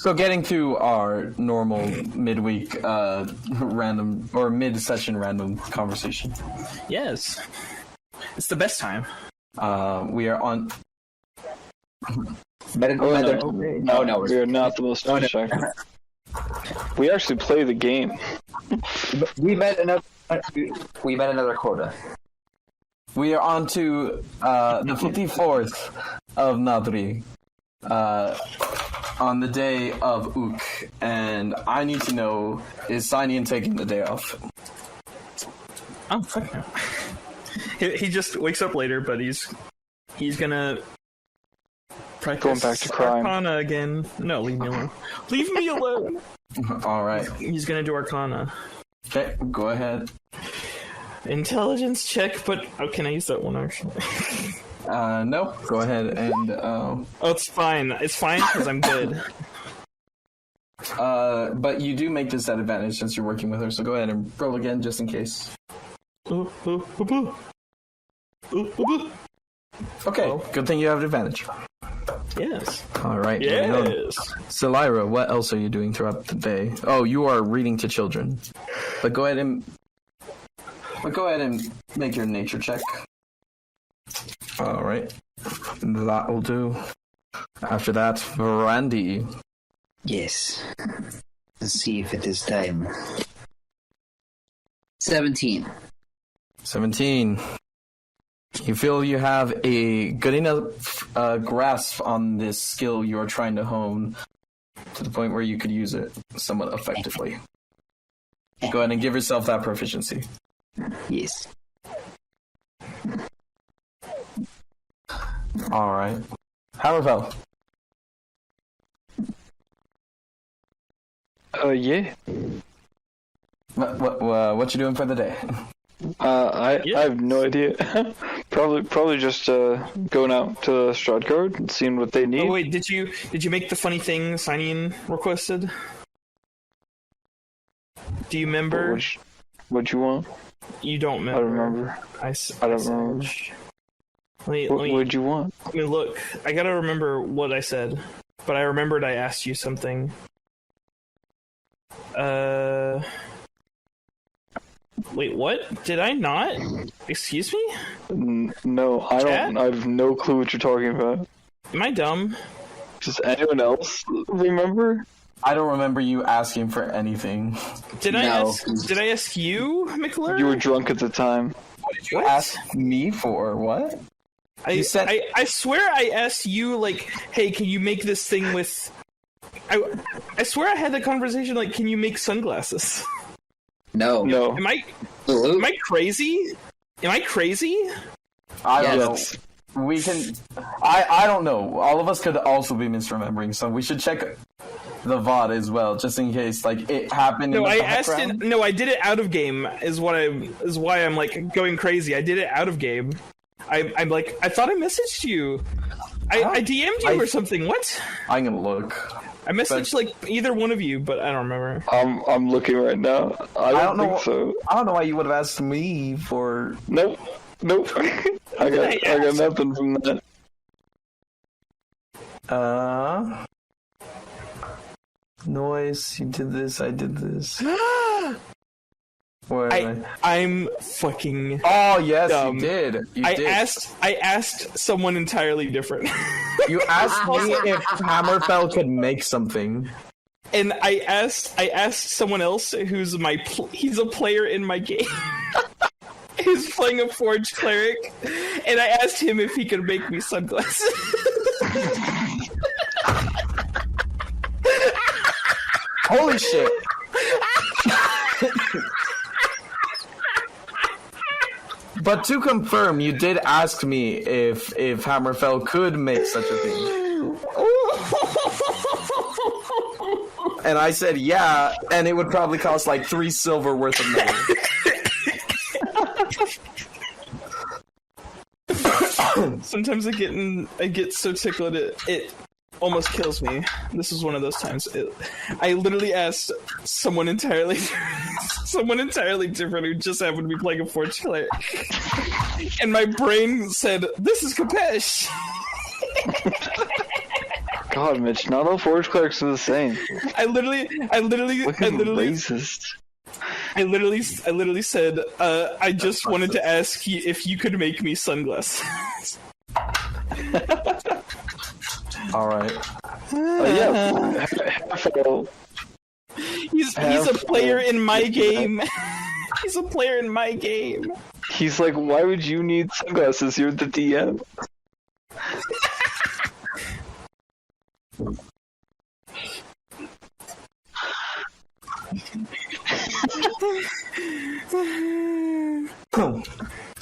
So getting through our normal midweek random or mid-session random conversation. Yes. It's the best time. We are on. No, we are not the most distracted. We actually play the game. We met another quota. We are on to the 54th of Nadri. On the day of Ook, and I need to know, is Sinian taking the day off? Oh, fuck no. He just wakes up later, but he's gonna practice Going back to crime. Arcana again. No, leave me alone. Leave me alone! Alright. He's gonna do Arcana. Okay, go ahead. Intelligence check, but... Oh, can I use that one, actually? No. Go ahead and, Oh, it's fine. It's fine, because I'm good. but you do make this at advantage since you're working with her, so go ahead and roll again, just in case. Okay, good thing you have advantage. Yes. Alright. Yes. Celira, what else are you doing throughout the day? Oh, you are reading to children. But go ahead and make your nature check. Alright. That will do. After that, Randy. Yes. Let's see if it is time. 17. 17. You feel you have a good enough grasp on this skill you're trying to hone to the point where you could use it somewhat effectively. Go ahead and give yourself that proficiency. Yes. Alright. Hammerfell. Yeah. What you doing for the day? I have no idea. probably just going out to the Stradgard and seeing what they need. Oh wait, did you make the funny thing Sinian requested? Do you remember? What'd you want? You don't remember. I don't remember. I don't remember. What'd you want? Let me look. I gotta remember what I said, but I remembered I asked you something. Wait, what? Did I not? Excuse me? No, I don't. I have no clue what you're talking about. Am I dumb? Does anyone else remember? I don't remember you asking for anything. Did I ask you, McClure? You were drunk at the time. What did you ask me for? What? I swear I asked you, like, hey, can you make this thing with... I swear I had the conversation, like, can you make sunglasses? No. Am I crazy? Am I crazy? I don't know. We can... I don't know. All of us could also be misremembering, so we should check the VOD as well, just in case, like, it happened in the background. No, I did it out of game, is why I'm, like, going crazy. I did it out of game. I'm like, I thought I messaged you. I DM'd you or something. What? I'm gonna look. I messaged like either one of you, but I don't remember. I'm looking right now. I don't think so. I don't know why you would have asked me for. Nope. I got nothing from that. Noise. You did this. I did this. I'm fucking. Oh yes, dumb. You did. I asked someone entirely different. You asked me if Hammerfell could make something, and I asked someone else who's he's a player in my game. He's playing a Forge cleric, and I asked him if he could make me sunglasses. Holy shit! But to confirm, you did ask me if Hammerfell could make such a thing. And I said yeah, and it would probably cost like 3 silver worth of money. Sometimes I get so tickled it almost kills me. This is one of those times. I literally asked someone entirely different who just happened to be playing a Forge cleric, and my brain said, "This is Kapesh." God, Mitch, not all forge clerics are the same. I literally Racist. I literally said, I just wanted to ask you if you could make me sunglasses. Alright. Yeah. He's a player in my game. He's a player in my game. He's like, why would you need sunglasses? You're the DM.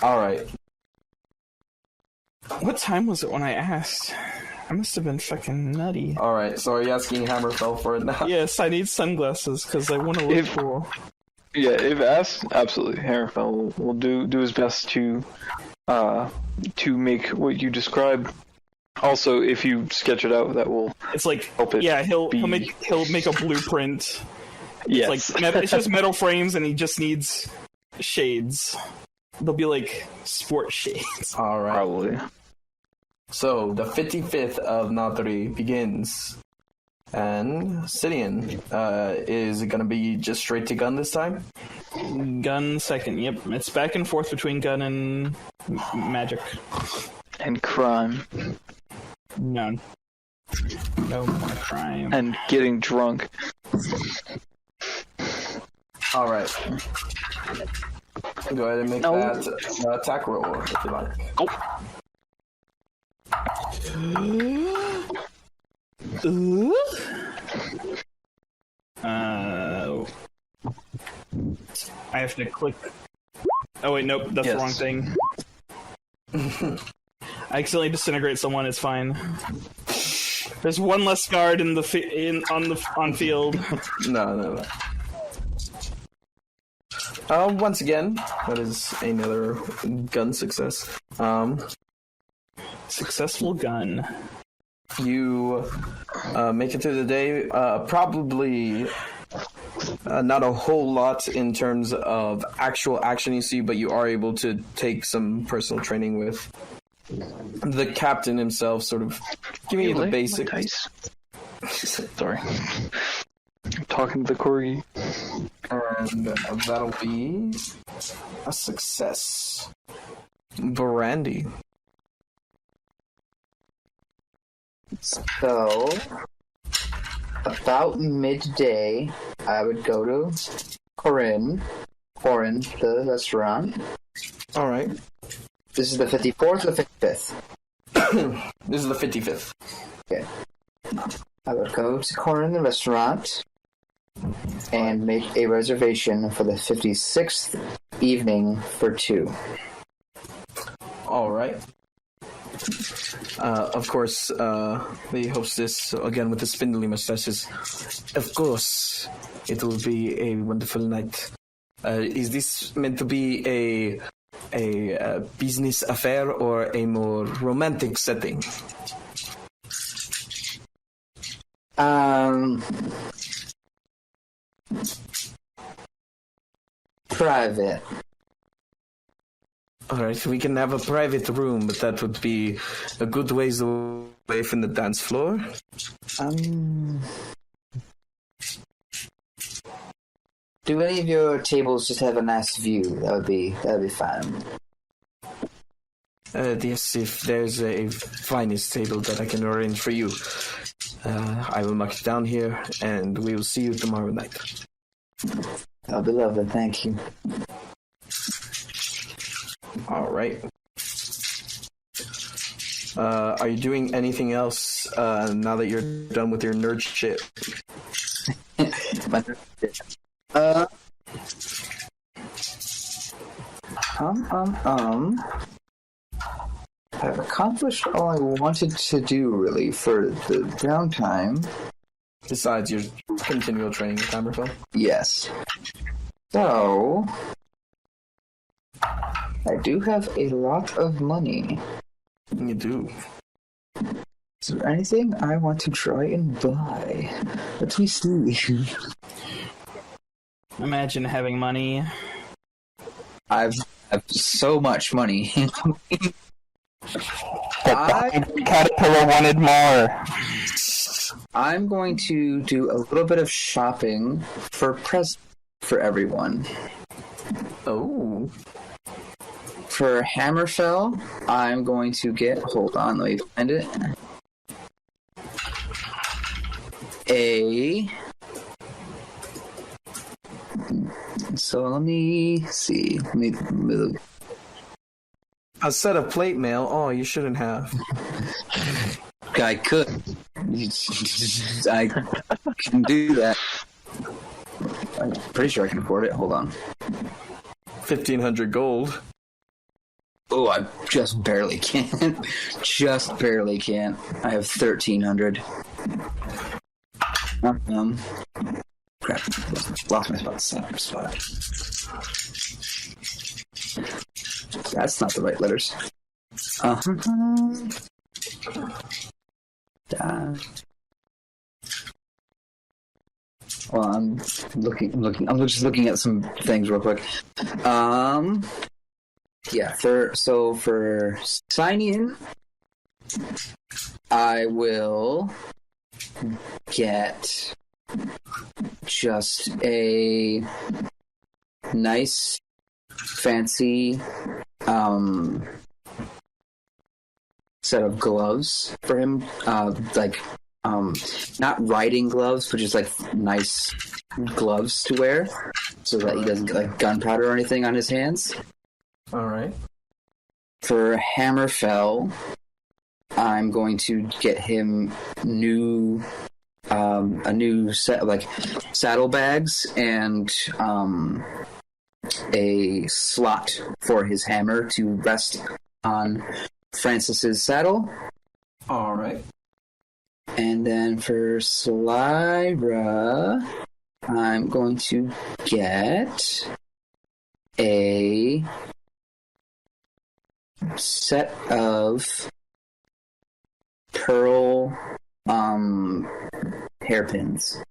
Alright. What time was it when I asked? I must have been fucking nutty. Alright, so are you asking Hammerfell for it now? Yes, I need sunglasses because I want to look cool. Yeah, if asked, absolutely. Hammerfell will do his best to make what you describe. Also, if you sketch it out, that will It's like help it. yeah, he'll make a blueprint. Yes. It's like it's just metal frames, and he just needs shades. They'll be like sport shades. Alright. Probably. So, the 55th of Nathri begins. And Sidian, is it gonna be just straight to gun this time? Gun second. Yep, it's back and forth between gun and magic. And crime. No more crime. And getting drunk. Alright. Go ahead and make that attack roll if you like. I have to click. Oh wait, nope, that's the wrong thing. I accidentally disintegrate someone. It's fine. There's one less guard in the on field. No. Once again, that is another gun success. Successful gun. You make it through the day. Probably not a whole lot in terms of actual action you see, but you are able to take some personal training with the captain himself, sort of giving you the basics. Sorry. I'm talking to the corgi. And that'll be a success. Brandy. So, about midday, I would go to Corin, the restaurant. All right. This is the 54th or the 55th? This is the 55th. Okay. I would go to Corin, the restaurant, and make a reservation for the 56th evening for 2. All right. Of course, the hostess, again with the spindly mustaches. Of course, it will be a wonderful night. Is this meant to be a business affair or a more romantic setting? Private. Alright, we can have a private room, but that would be a good ways away from the dance floor. Do any of your tables just have a nice view? That'd be fine. Yes, if there's a finest table that I can arrange for you, I will mark it down here, and we will see you tomorrow night. That'll be lovely, thank you. All right. Are you doing anything else now that you're done with your nerd shit? I've accomplished all I wanted to do, really, for the downtime. Besides your continual training with Hammerfell? Yes. So, I do have a lot of money. You do. Is there anything I want to try and buy? Let me see. Imagine having money. I've so much money. Caterpillar wanted more. I'm going to do a little bit of shopping for presents for everyone. Oh. For Hammerfell, I'm going to get... Hold on, let me find it. So let me see. Let me A set of plate mail? Oh, you shouldn't have. I could. I can do that. I'm pretty sure I can afford it. Hold on. 1,500 gold. Oh, I just barely can. Just barely can. I have 1,300. Crap. Lost my spot. That's not the right letters. Well, I'm just looking at some things real quick. Yeah, for sign-in, I will get just a nice, fancy set of gloves for him. Not riding gloves, but just like nice gloves to wear, so that he doesn't get like gunpowder or anything on his hands. All right. For Hammerfell, I'm going to get him a new set of like saddlebags and a slot for his hammer to rest on Francis's saddle. All right. And then for Slyra, I'm going to get a set of pearl hairpins.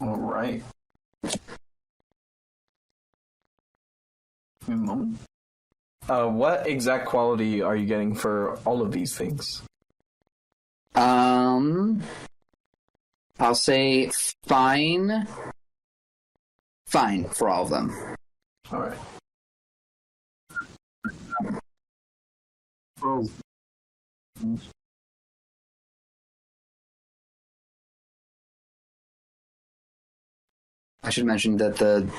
All right. Give me a moment. What exact quality are you getting for all of these things? I'll say fine for all of them. All right. Oh. I should mention that the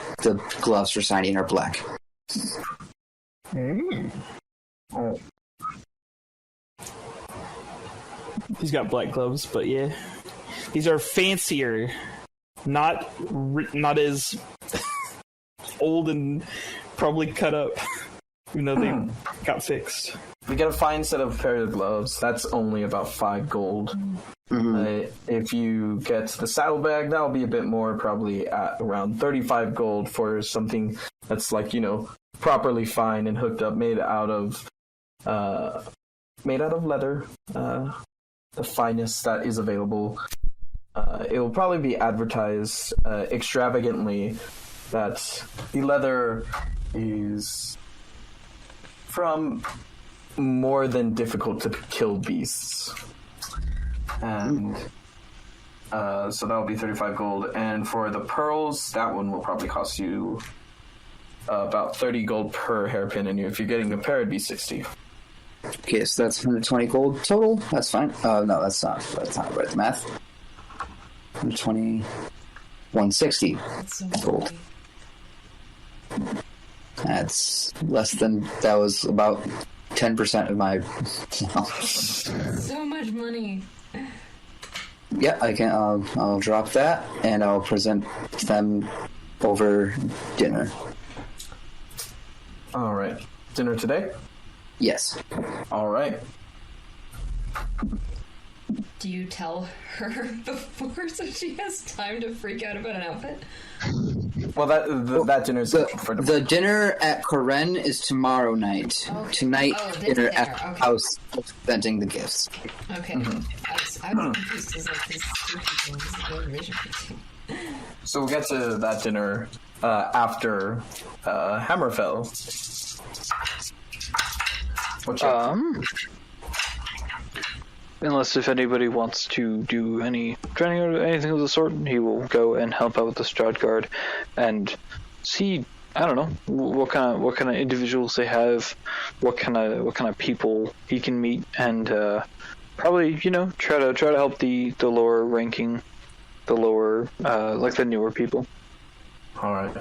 gloves for signing are black. Oh. He's got black gloves, but yeah, these are fancier, not as old and probably cut up, even though they got fixed. You get a fine set of pair of gloves. That's only about 5 gold. Mm-hmm. If you get the saddlebag, that'll be a bit more, probably at around 35 gold for something that's like, properly fine and hooked up, made out of leather. The finest that is available. It will probably be advertised extravagantly that the leather is from more than difficult to kill beasts. And so that'll be 35 gold. And for the pearls, that one will probably cost you about 30 gold per hairpin. And if you're getting a pair, it'd be 60. Okay, so that's 120 gold total. That's fine. No, that's not right. The math. 120, 160 gold. That's less than. That was about 10% of my. So much money. Yeah, I can. I'll drop that, and I'll present them over dinner. All right, dinner today. Yes. All right. Do you tell her before so she has time to freak out about an outfit? Well, that dinner's for the dinner at Koren is tomorrow night. Okay. Tonight, dinner at the house presenting the gifts. Okay. Mm-hmm. I was confused because these two people, this is a reservation for two. So we'll get to that dinner after Hammerfell. unless if anybody wants to do any training or anything of the sort, he will go and help out with the Strad Guard and see. I don't know what kind of individuals they have, what kind of people he can meet, and probably try to help the lower ranking, the lower like the newer people. All right.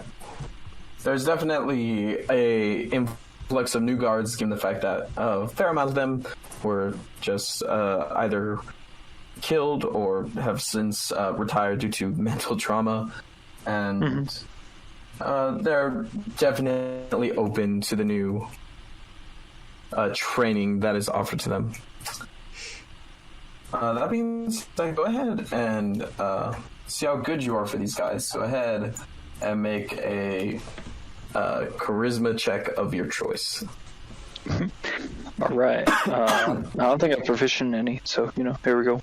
There's definitely a influx of new guards, given the fact that a fair amount of them were just either killed or have since retired due to mental trauma, and they're definitely open to the new training that is offered to them. That means go ahead and see how good you are for these guys. Go ahead and make a charisma check of your choice. All right. I don't think I'm proficient in any, so here we go.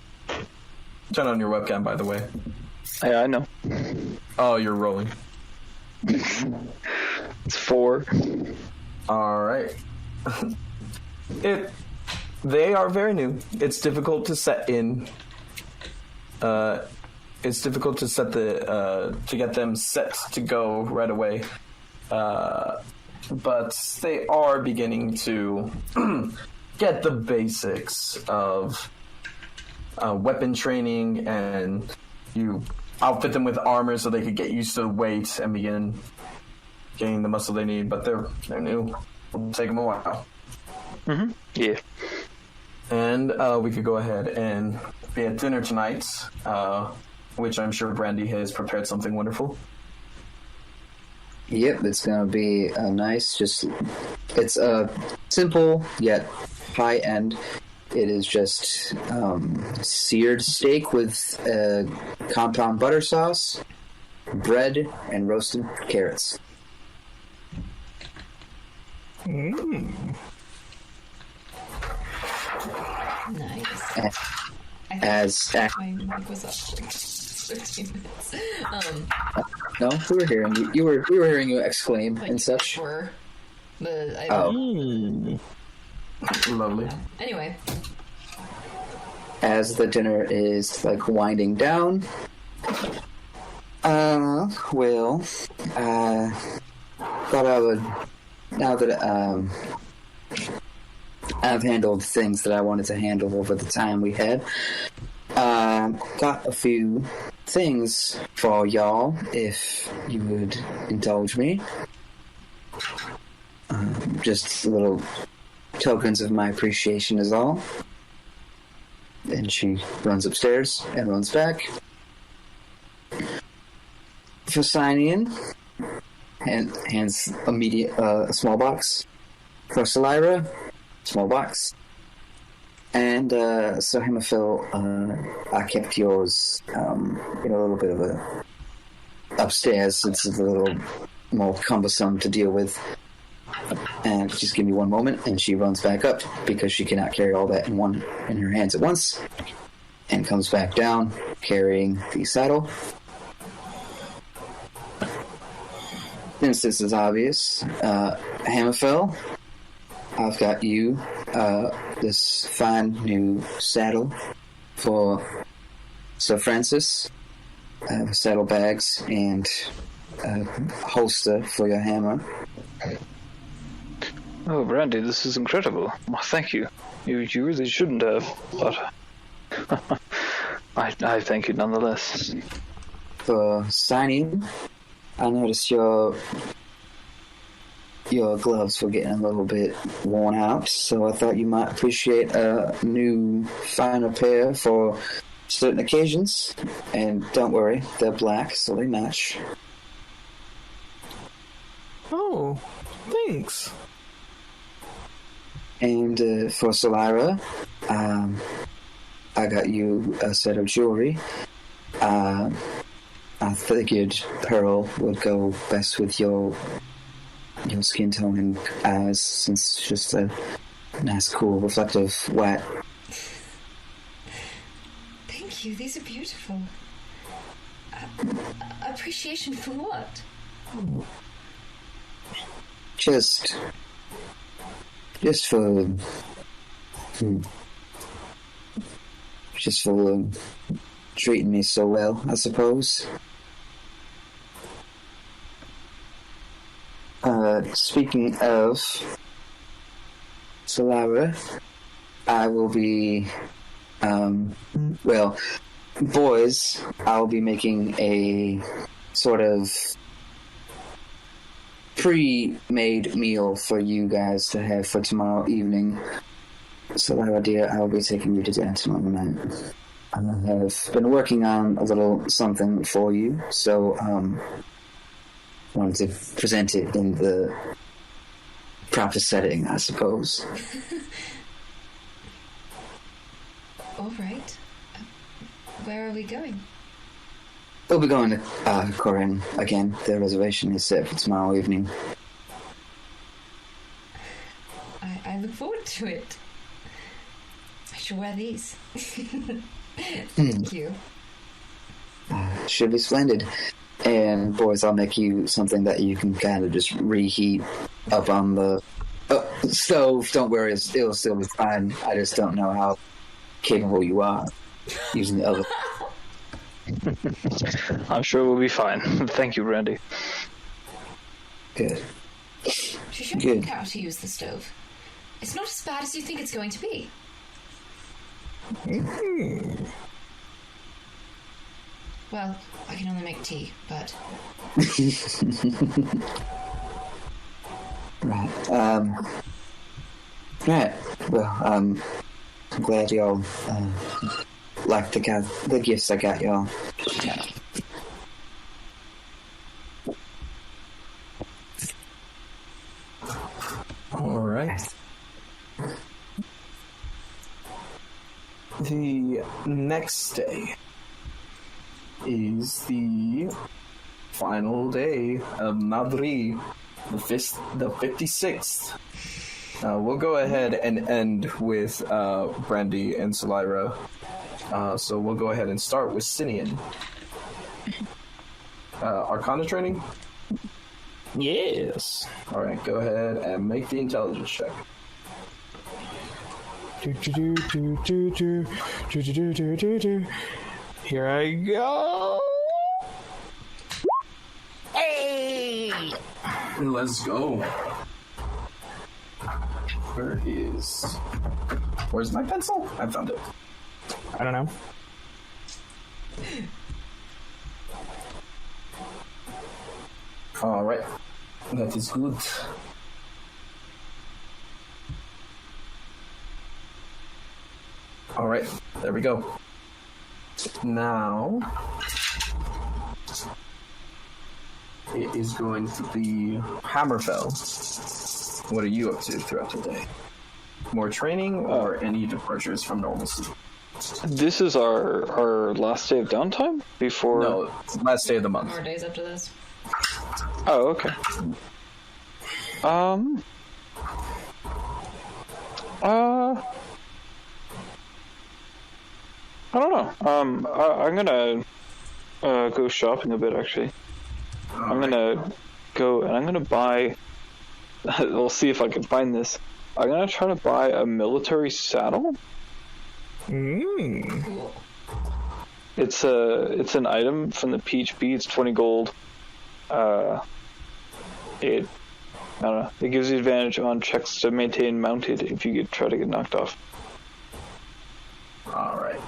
Turn on your webcam, by the way. Yeah, I know. Oh, you're rolling. It's 4. All right. They are very new. It's difficult to set in. It's difficult to set to get them set to go right away. But they are beginning to get the basics of weapon training, and you outfit them with armor so they could get used to the weight and begin gaining the muscle they need. But they're new. It'll take them a while. Yeah. And we could go ahead and be at dinner tonight, which I'm sure Brandy has prepared something wonderful. Yep, it's gonna be nice. It's simple yet high end. It is just seared steak with compound butter sauce, bread, and roasted carrots. Nice. As My mic was up for 13 minutes. no, we were hearing you. We were hearing you exclaim and such. Sure. But I Lovely. Anyway. As the dinner is winding down, thought I would, now that I've handled things that I wanted to handle over the time we had, got a few things for y'all, if you would indulge me. Just little tokens of my appreciation is all. And she runs upstairs and runs back. For signing in, and hands a small box. For Selira, small box. And so Hemaphil, I kept yours in a little bit of a upstairs, since it's a little more cumbersome to deal with. And just give me one moment, and she runs back up because she cannot carry all that in her hands at once, and comes back down carrying the saddle. Since this is obvious, Hamaphil, I've got you this fine new saddle for Sir Francis, saddlebags, and a holster for your hammer. Oh, Brandy, this is incredible. Well, thank you. You really shouldn't have, but I thank you nonetheless. For signing, I noticed your gloves were getting a little bit worn out, so I thought you might appreciate a new, finer pair for certain occasions. And don't worry, they're black, so they match. Oh, thanks. And for Selira, I got you a set of jewelry. I figured pearl would go best with your skin tone and eyes, since it's just a nice, cool, reflective white. Thank you. These are beautiful. Appreciation for what? Just just for treating me so well, I suppose. Speaking of Solara, I will be, boys, I'll be making a sort of pre-made meal for you guys to have for tomorrow evening. Solara, dear, I'll be taking you to dinner tomorrow night. I have been working on a little something for you, so, wanted to present it in the proper setting, I suppose. All right. Where are we going? We'll be going to Corinne again. The reservation is set for tomorrow evening. I look forward to it. I should wear these. Thank you. Should be splendid. And boys, I'll make you something that you can kind of just reheat up on the stove. Don't worry, it'll still be fine. I just don't know how capable you are using the oven. I'm sure we'll be fine. Thank you, Randy. Good. She showed Good. me how to use the stove. It's not as bad as you think it's going to be. Well, I can only make tea, but... Right. Right. Well, I'm glad y'all like the gifts I got y'all. All right. The next day is the final day of Nadri, the 56th. We'll go ahead and end with Brandy and Solara. So we'll go ahead and start with Sinian. Arcana training? Yes. Alright, go ahead and make the intelligence check. Here I go. Hey! Let's go. Where's my pencil? I found it. I don't know. Alright. That is good. Alright, there we go. Now it is going to be Hammerfell. What are you up to throughout the day? More training or any departures from normalcy? This is our last day of downtime before. No, last day of the month. More days after this. Oh, okay. I don't know. I'm gonna go shopping a bit. Actually, I'm gonna go and I'm gonna buy. We'll see if I can find this. I'm gonna try to buy a military saddle. Cool. It's an item from the PHP. It's 20 gold. I don't know. It gives you advantage on checks to maintain mounted if you try to get knocked off. Alright.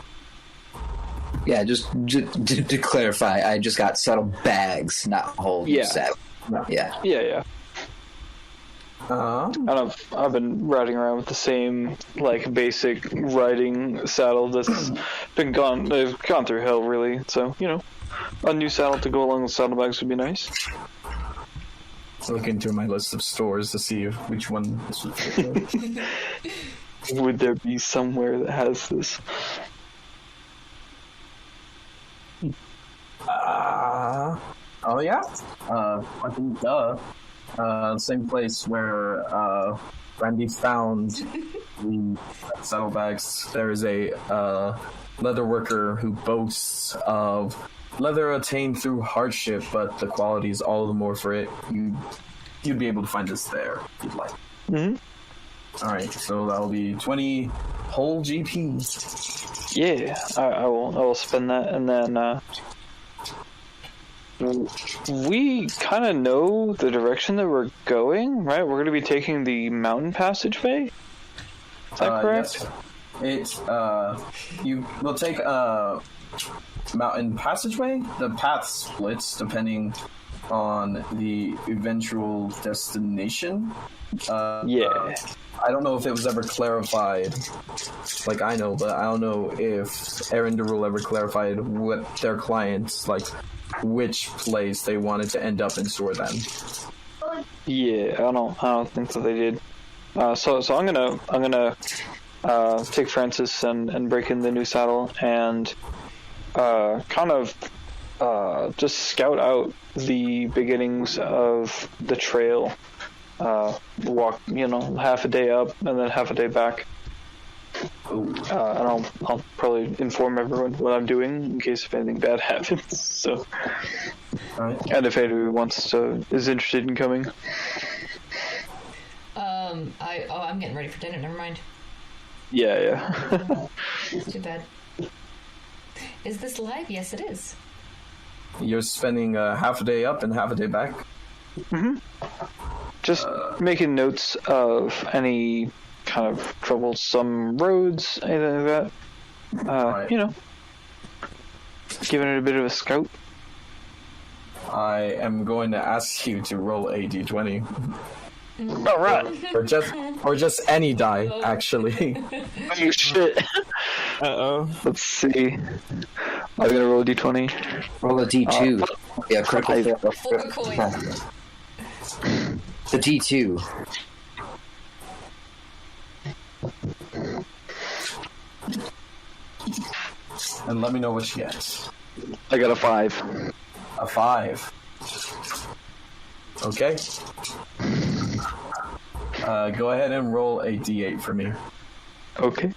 Yeah, just to clarify, I just got saddle bags, not whole saddle. Yeah. And I've been riding around with the same like basic riding saddle that's been gone through hell really. So a new saddle to go along with saddlebags would be nice. Looking through my list of stores to see which one this would fit with. Would there be somewhere that has this? Oh yeah. I think same place where Randy found the saddlebags. There is a leather worker who boasts of leather attained through hardship, but the quality is all the more for it. You'd be able to find this there if you'd like. Mm-hmm. Alright, so that'll be 20 whole GP. Yeah, I will spend that, and then we kind of know the direction that we're going, right? We're going to be taking the mountain passageway. Is that correct? Yes. You will take a mountain passageway. The path splits depending on the eventual destination. Yeah. I don't know if it was ever clarified, like I know, but I don't know if Aaron DeRule ever clarified what their clients, like, which place they wanted to end up in store then. Yeah, I don't think that they did. So I'm gonna take Francis and break in the new saddle and kind of just scout out the beginnings of the trail. Walk, half a day up and then half a day back. And I'll probably inform everyone what I'm doing in case if anything bad happens. So, Alright. And if anyone is interested in coming. I'm getting ready for dinner. Never mind. Yeah. Too bad. Is this live? Yes, it is. You're spending half a day up and half a day back? Mm-hmm. Just making notes of any kind of troublesome roads, anything like that. Right. Giving it a bit of a scout. I am going to ask you to roll a d20. All right. Or just any die, actually. Oh shit. Uh-oh. Let's see. I'm gonna roll a d20. Roll a D2. Yeah, critical fail. Flip a coin. The D2. And let me know what you get. I got a 5. A 5. Okay. Go ahead and roll a d8 for me. Okay.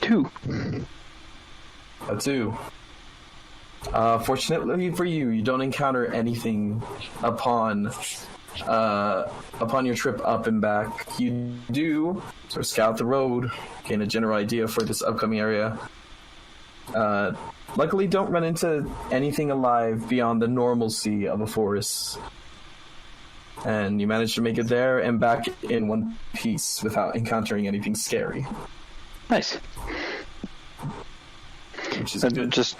2. A 2. Fortunately for you, you don't encounter anything upon your trip up and back. You do sort of scout the road, gain a general idea for this upcoming area. Luckily, don't run into anything alive beyond the normalcy of a forest. And you manage to make it there and back in one piece without encountering anything scary. Nice. Which is And good. just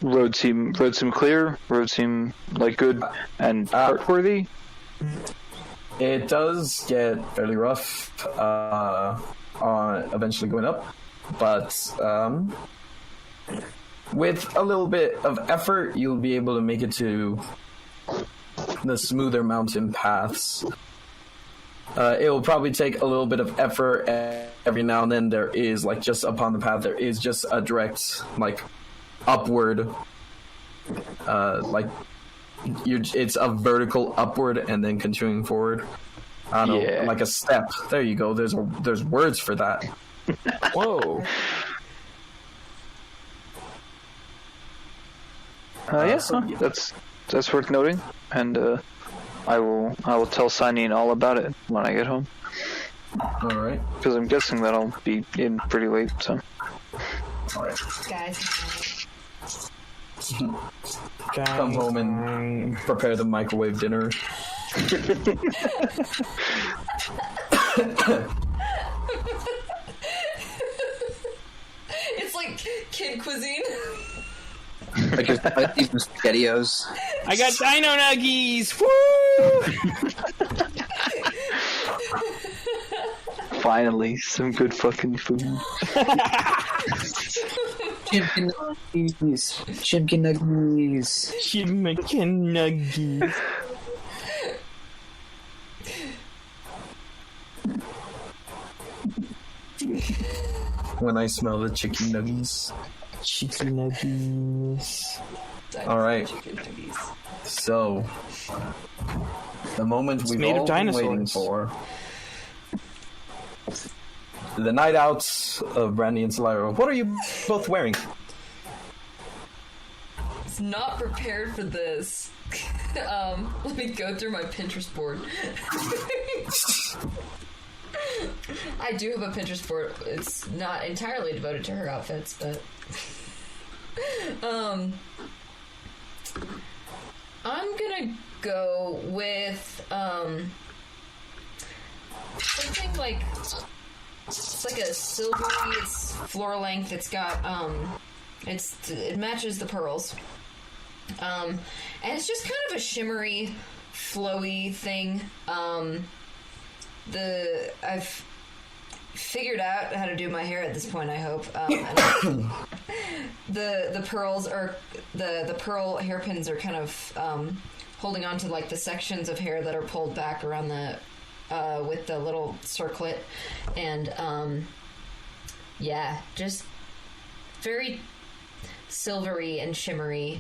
roads seem clear. Roads seem like good and heartworthy. It does get fairly rough on eventually going up, but with a little bit of effort, you'll be able to make it to the smoother mountain paths. It will probably take a little bit of effort. Every now and then there is, like, just upon the path, there is just a direct, like, upward, it's a vertical upward and then continuing forward. I don't know, like a step. There you go. There's words for that. Whoa. That's worth noting, and I will tell Signing all about it when I get home. All right. Because I'm guessing that I'll be in pretty late. So. All right. Guys. Come home and prepare the microwave dinner. It's like kid cuisine. Like even SpaghettiOs. I got dino nuggies! Woo! Finally, some good fucking food. Chicken nuggies. Chicken nuggies. Chicken nuggies. When I smell the chicken nuggies. Chicken nuggies. All right. So, the moment we've made of all been waiting dinosaurs. for. The night outs of Brandy and Solira. What are you both wearing? It's not prepared for this. Let me go through my Pinterest board. I do have a Pinterest board. It's not entirely devoted to her outfits, but I'm gonna go with something like it's like a silvery. It's floor length. It's got it matches the pearls, and it's just kind of a shimmery, flowy thing. I've figured out how to do my hair at this point, I hope. And the pearls are the pearl hairpins are kind of holding on to like the sections of hair that are pulled back around the with the little circlet, and yeah, just very silvery and shimmery.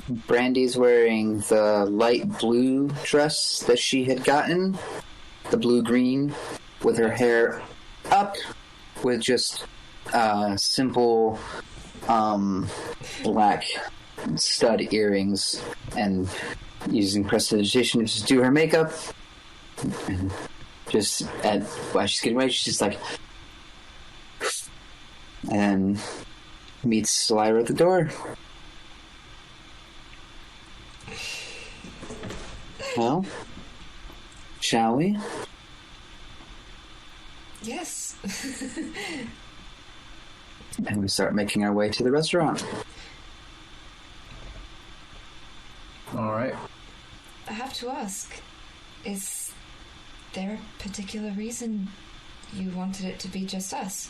Brandy's wearing the light blue dress that she had gotten, the blue-green, with her hair up, with just simple black stud earrings, and using prestidigitation to just do her makeup. And just while she's getting ready, she's just like, and meets Lyra at the door. Well, shall we? Yes. And we start making our way to the restaurant. All right. I have to ask, is there a particular reason you wanted it to be just us?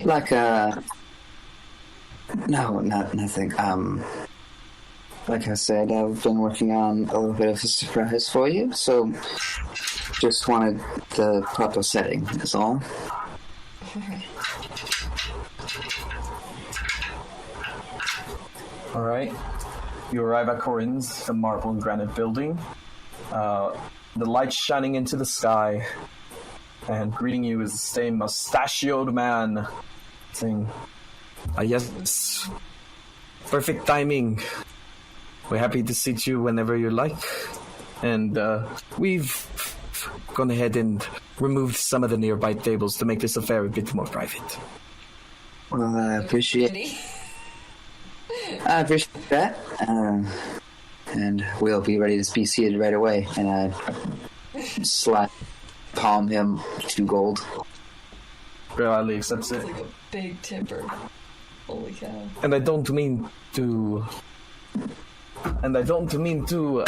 Like, no, nothing. Like I said, I've been working on a little bit of a surprise for you, so just wanted the proper setting, is all. Okay. All right. You arrive at Corinne's, the marble and granite building. The light shining into the sky, and greeting you is the same mustachioed man, saying, yes, perfect timing. We're happy to seat you whenever you like. And we've gone ahead and removed some of the nearby tables to make this affair a bit more private. Well, I appreciate that. And we'll be ready to be seated right away. And I palm him 2 gold. Gladly accepts it. Like a big tipper. Holy cow. And I don't mean to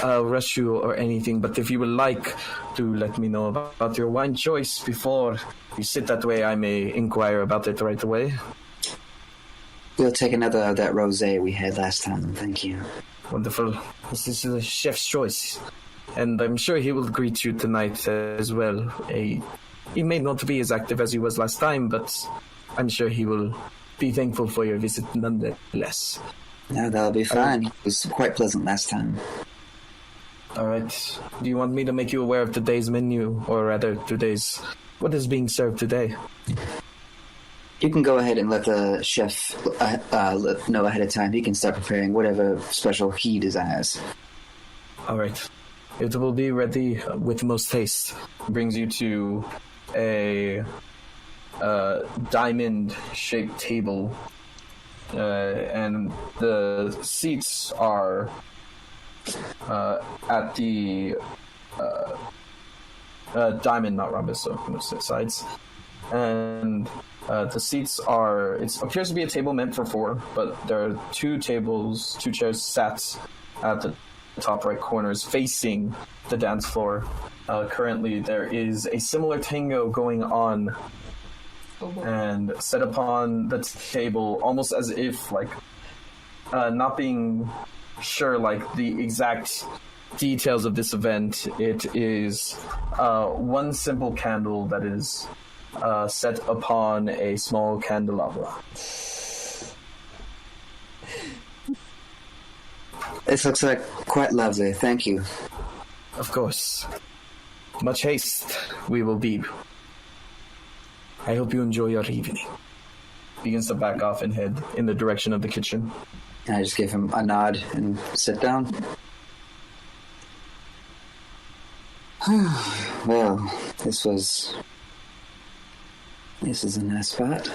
rush you or anything, but if you would like to let me know about your wine choice before you sit that way, I may inquire about it right away. We'll take another of that rosé we had last time, thank you. Wonderful. This is the chef's choice. And I'm sure he will greet you tonight as well. He may not be as active as he was last time, but I'm sure he will be thankful for your visit nonetheless. No, that'll be fine. It was quite pleasant last time. All right. Do you want me to make you aware of today's menu, or rather what is being served today? You can go ahead and let the chef know ahead of time. He can start preparing whatever special he desires. All right. It will be ready with most haste. Brings you to a diamond-shaped table. And the seats are at the diamond, not rhombus, so I'm going to say sides. And the seats are, it appears to be a table meant for 4, but there are 2 chairs sat at the top right corners facing the dance floor. Currently, there is a similar tango going on. And set upon the table, almost as if, not being sure, the exact details of this event, it is one simple candle that is set upon a small candelabra. This looks like quite lovely, thank you. Of course. Much haste we will be. I hope you enjoy your evening. Begins to back off and head in the direction of the kitchen. And I just give him a nod and sit down. Well, this is a nice spot.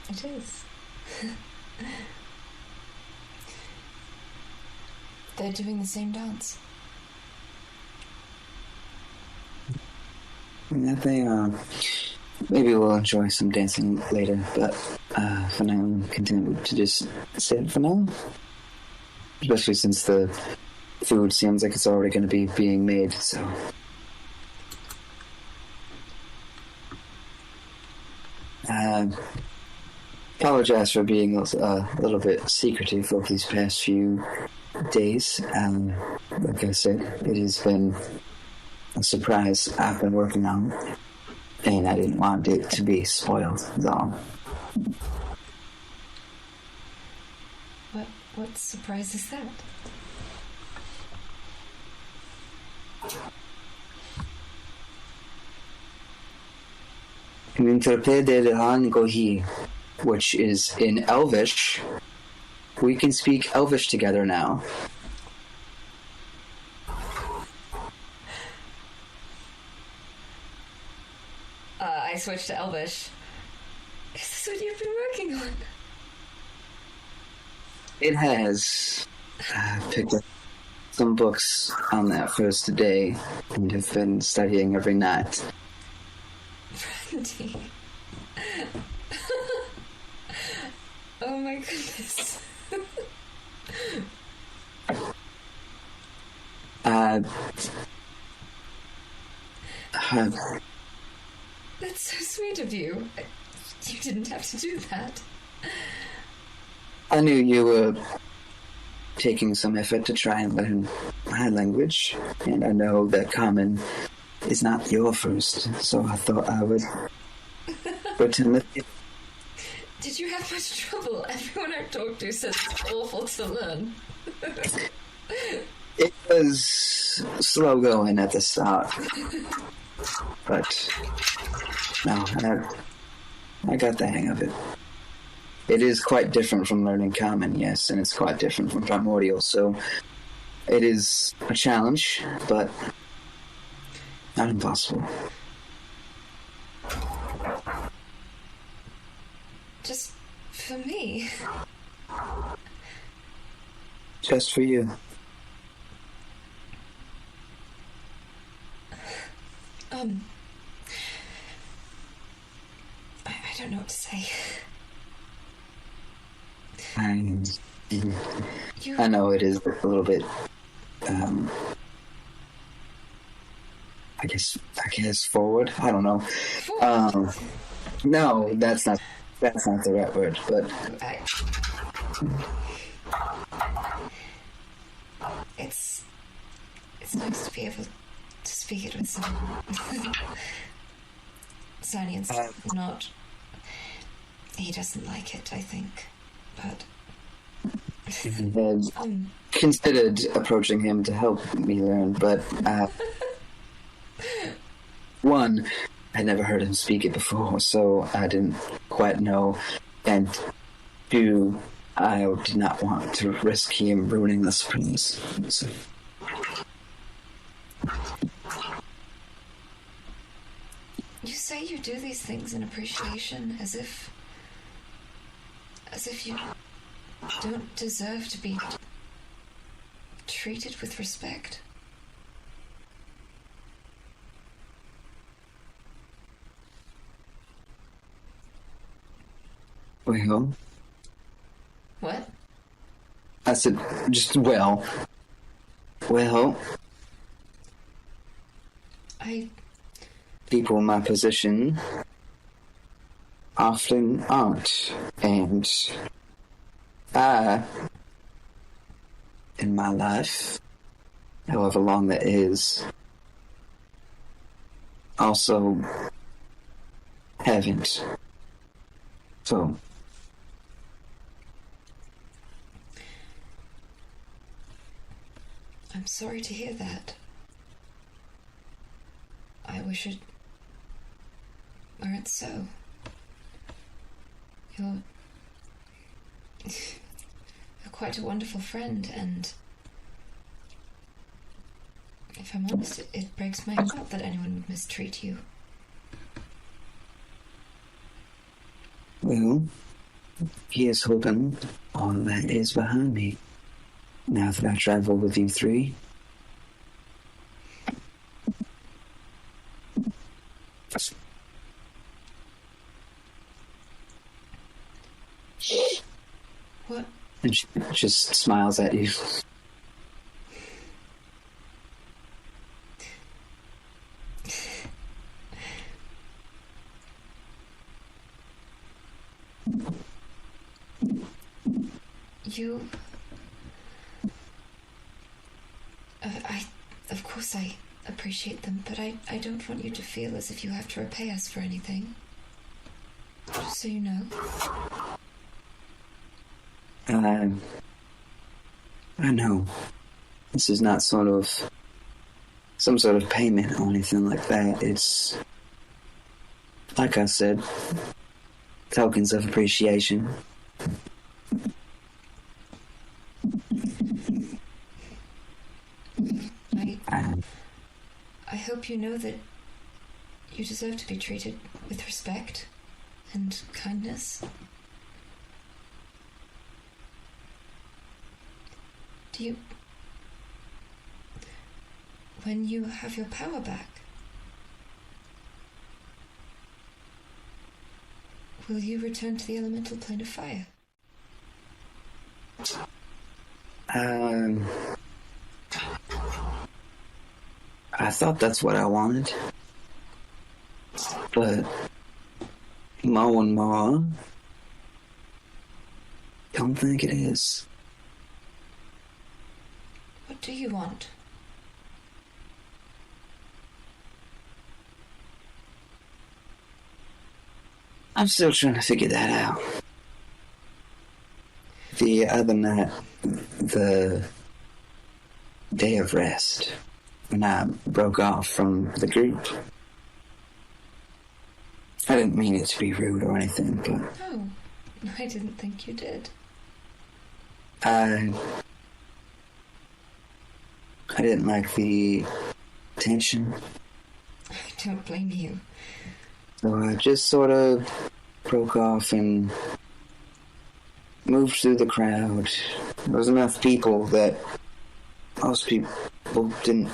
It is. They're doing the same dance. Yeah, they maybe we'll enjoy some dancing later, but for now I'm content to just sit for now. Especially since the food seems like it's already going to be being made, so. Apologize for being a little bit secretive over these past few days. Like I said, it has been a surprise I've been working on, and I didn't want it to be spoiled, so. What surprise is that? Which is in Elvish. We can speak Elvish together now. I switched to Elvish. Is this what you've been working on? It has. Picked up some books on that first day and have been studying every night. Brandy. Oh my goodness. That's so sweet of you. You didn't have to do that. I knew you were taking some effort to try and learn my language, and I know that Common is not your first, so I thought I would pretend that. Did you have much trouble? Everyone I talked to says it's awful to learn. It was slow going at the start, but no, I got the hang of it. It is quite different from learning Common, yes, and it's quite different from Primordial, so it is a challenge, but not impossible. Just for me. Just for you. I don't know what to say. I know it is a little bit, I guess forward. I don't know. No, that's not the right word, but it's nice to be able to speak it with someone. Sanian's not. He doesn't like it, I think, but. Considered approaching him to help me learn, but one, I never heard him speak it before, so I didn't quite know, and two, I did not want to risk him ruining the surprise. So. You say you do these things in appreciation, as if you don't deserve to be treated with respect. Well. What? I said, just well. People in my position often aren't, and I, in my life, however long that is, also haven't. So. I'm sorry to hear that. I wish it weren't so. You're quite a wonderful friend, and if If I'm honest, it breaks my heart that anyone would mistreat you. Well, here's hoping all that is behind me. Now that I travel with you three. What? And she just smiles at you. You... Of course I appreciate them, but I don't want you to feel as if you have to repay us for anything. Just so you know. I know. This is not some sort of payment or anything like that. It's, like I said, tokens of appreciation. I hope you know that you deserve to be treated with respect and kindness. Do you... When you have your power back, will you return to the elemental plane of fire? I thought that's what I wanted. But more and more, don't think it is. What do you want? I'm still trying to figure that out. The other night, the day of rest, when I broke off from the group, I didn't mean it to be rude or anything, but... Oh, I didn't think you did. I didn't like the tension. I don't blame you. So I just sort of broke off and moved through the crowd. There was enough people that most people didn't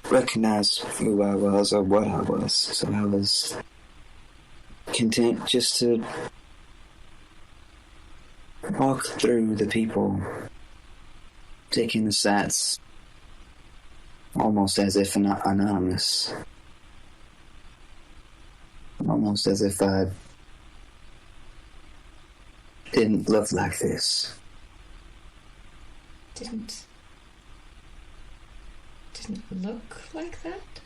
recognize who I was or what I was. So I was content just to walk through the people, taking the sights almost as if anonymous. Almost as if I didn't look like this. Didn't look like that?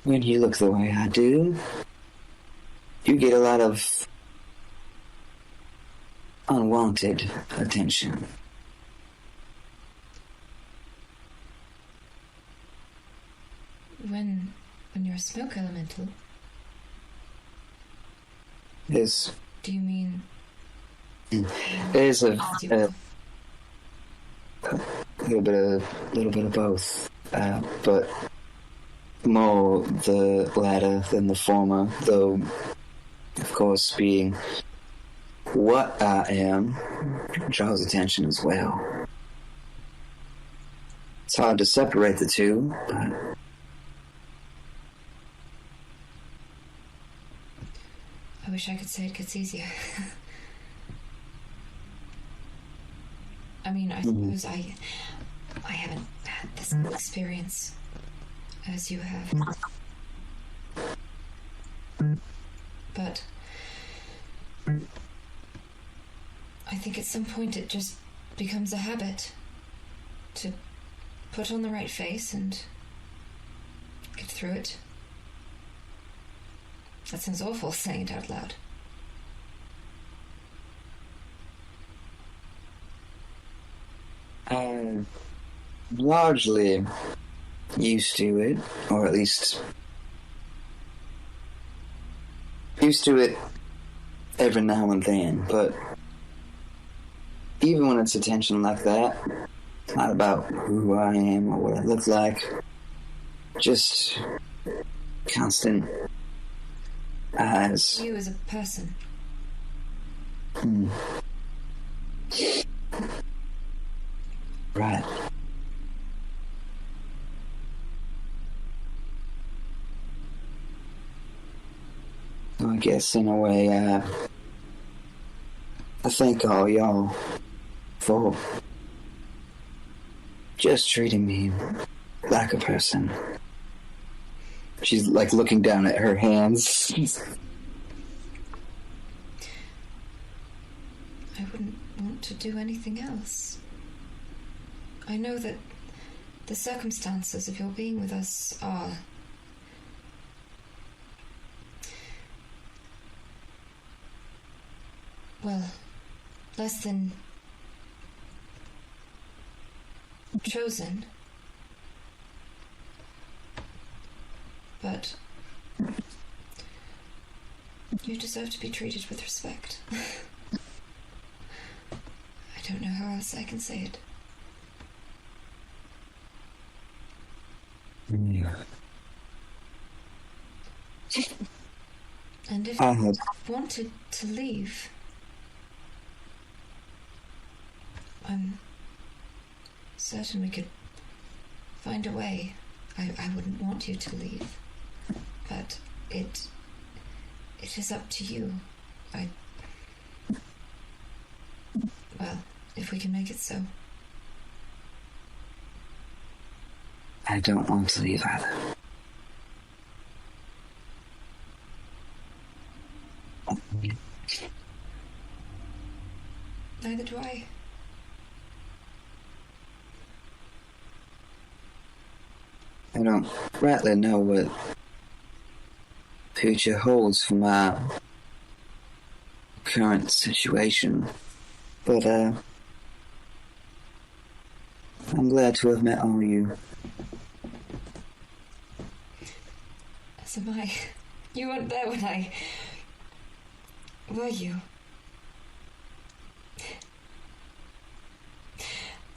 When you look the way I do, you get a lot of unwanted attention. When you're a smoke elemental, There's do you mean there's a little bit of both, but more the latter than the former. Though, of course, being what I am draws attention as well. It's hard to separate the two, but I wish I could say it gets easier. I mean, I suppose I haven't had this experience as you have. But I think at some point it just becomes a habit to put on the right face and get through it. That sounds awful, saying it out loud. I'm largely used to it, or at least used to it every now and then, but even when it's attention like that, it's not about who I am or what I look like. Just constant eyes. You as a person. Right. I guess in a way, I thank all y'all for just treating me like a person. She's like looking down at her hands. I wouldn't want to do anything else. I know that the circumstances of your being with us are well, less than chosen. But you deserve to be treated with respect. I don't know how else I can say it. Yeah. And if I you had wanted to leave, I'm certain we could find a way. I wouldn't want you to leave, but it is up to you. Well, if we can make it so. I don't want to leave either. Neither do I. I don't rightly know what future holds for my current situation, but I'm glad to have met all you. As am I. You weren't there when I... Were you?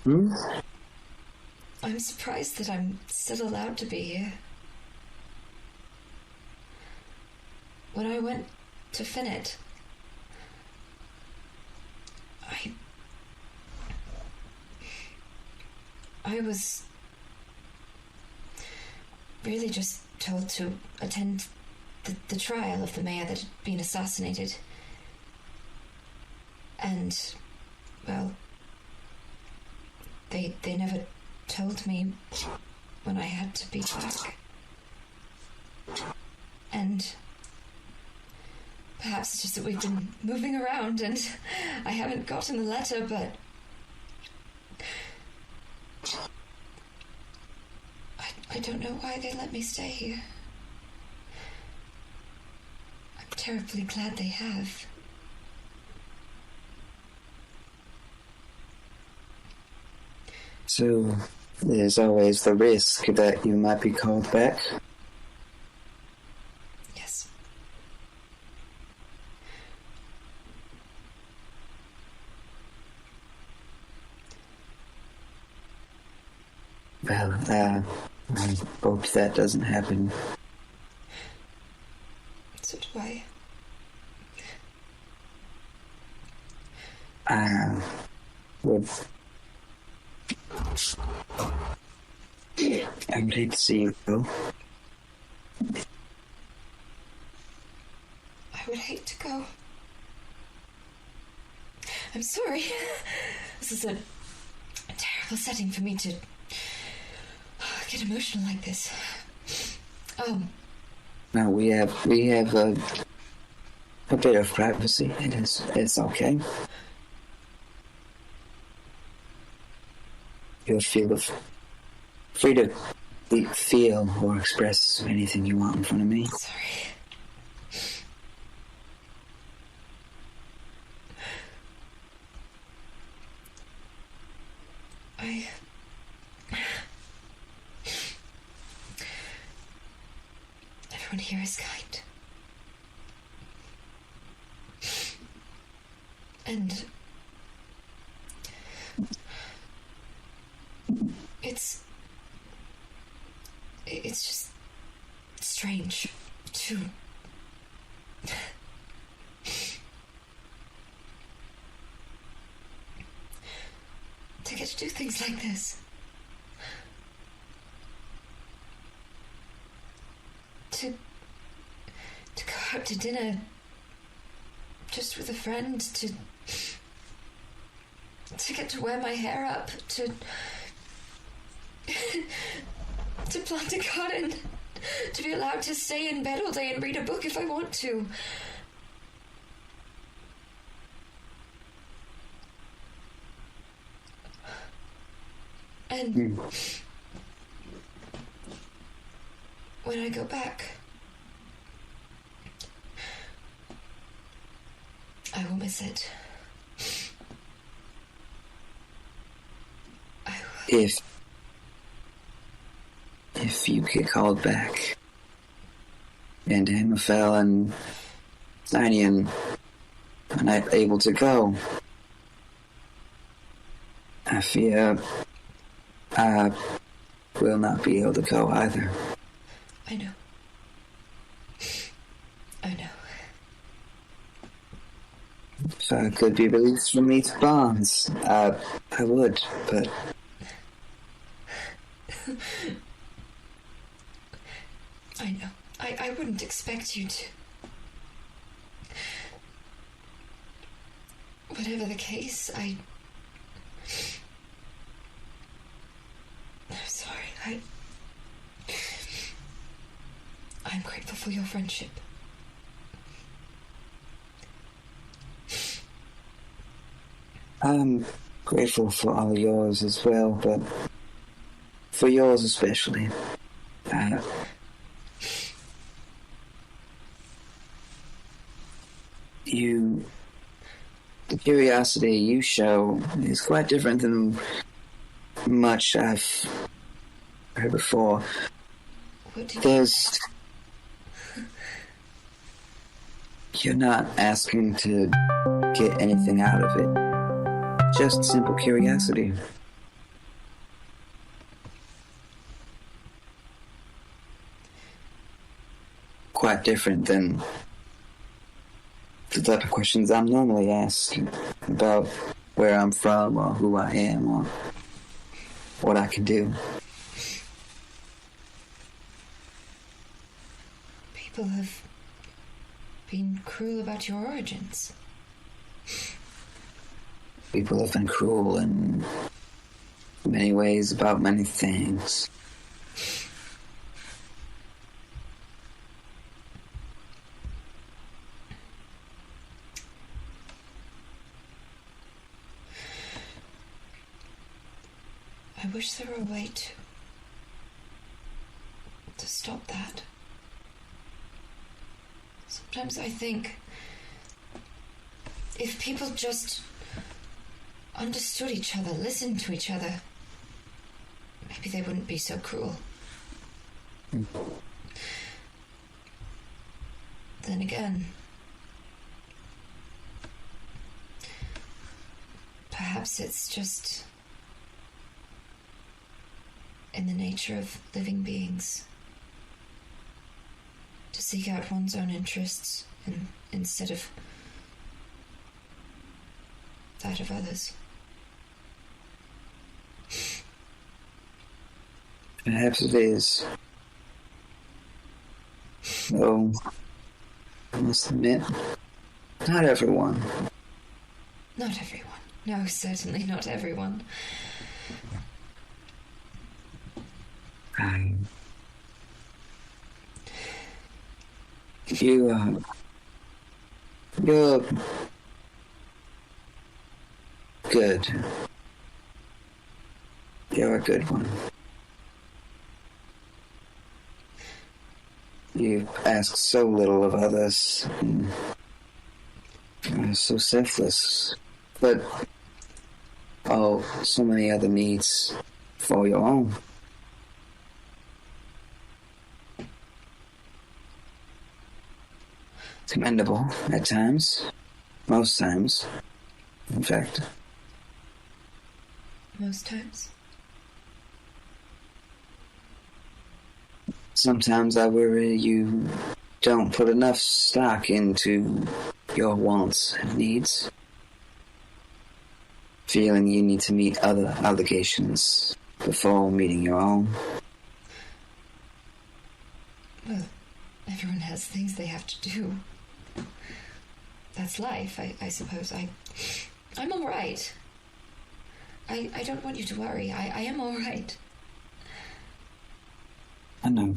Hmm? I'm surprised that I'm still allowed to be here. When I went to Finnet, I was really just told to attend the trial of the mayor that had been assassinated. And, well, they never told me when I had to be back. And perhaps it's just that we've been moving around and I haven't gotten the letter, but I don't know why they let me stay here. I'm terribly glad they have. So, there's always the risk that you might be called back. Yes. Well, I hope that doesn't happen. So do I. I would hate to see you go. I would hate to go. I'm sorry. This is a terrible setting for me to get emotional like this. No, we have a bit of privacy. It's okay. You'll feel free to feel or express anything you want in front of me. Sorry. Everyone here is kind. And do things like this. To go out to dinner just with a friend, to get to wear my hair up, to plant a garden, to be allowed to stay in bed all day and read a book if I want to. And when I go back, I will miss it. I will. If you get called back, and Hammerfell and Cynian are not able to go, I fear I will not be able to go either. I know. I know. If I could be released from these bonds, I would, but... I know. I wouldn't expect you to. Whatever the case, I'm sorry. I'm grateful for your friendship. I'm grateful for all yours as well, but for yours especially. The curiosity you show is quite different than much I've heard before. You're not asking to get anything out of it. Just simple curiosity. Quite different than the type of questions I'm normally asked about where I'm from or who I am or what I can do. People have been cruel about your origins. People have been cruel in many ways about many things. I wish there were a way to stop that. Sometimes I think if people just understood each other, listened to each other, maybe they wouldn't be so cruel. Then again, perhaps it's just in the nature of living beings to seek out one's own interests instead of that of others. Perhaps it is. Though, I must admit, not everyone. Not everyone. No, certainly not everyone. You're good. You're a good one. You ask so little of others, and you're so selfless, but so many other needs for your own. Commendable at times. Most times, in fact. Most times? Sometimes I worry you don't put enough stock into your wants and needs. feeling you need to meet other obligations before meeting your own. Well, everyone has things they have to do. That's life, I suppose. I'm all right. I don't want you to worry. I am all right. I know.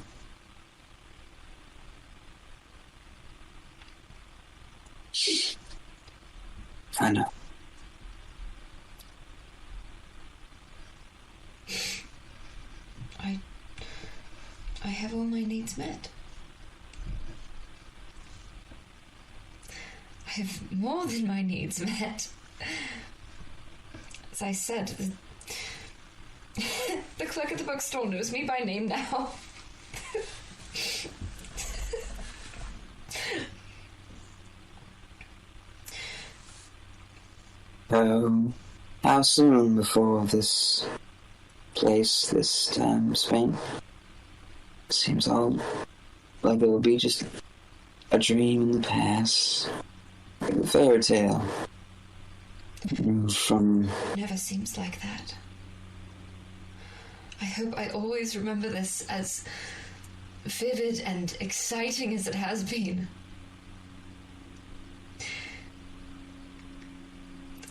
I know. I have all my needs met. I have more than my needs met. As I said, the clerk at the bookstore knows me by name now. How soon before this place, this time spent? Seems all like it will be just a dream in the past, like a fairy tale. From Never seems like that. I hope I always remember this as vivid and exciting as it has been.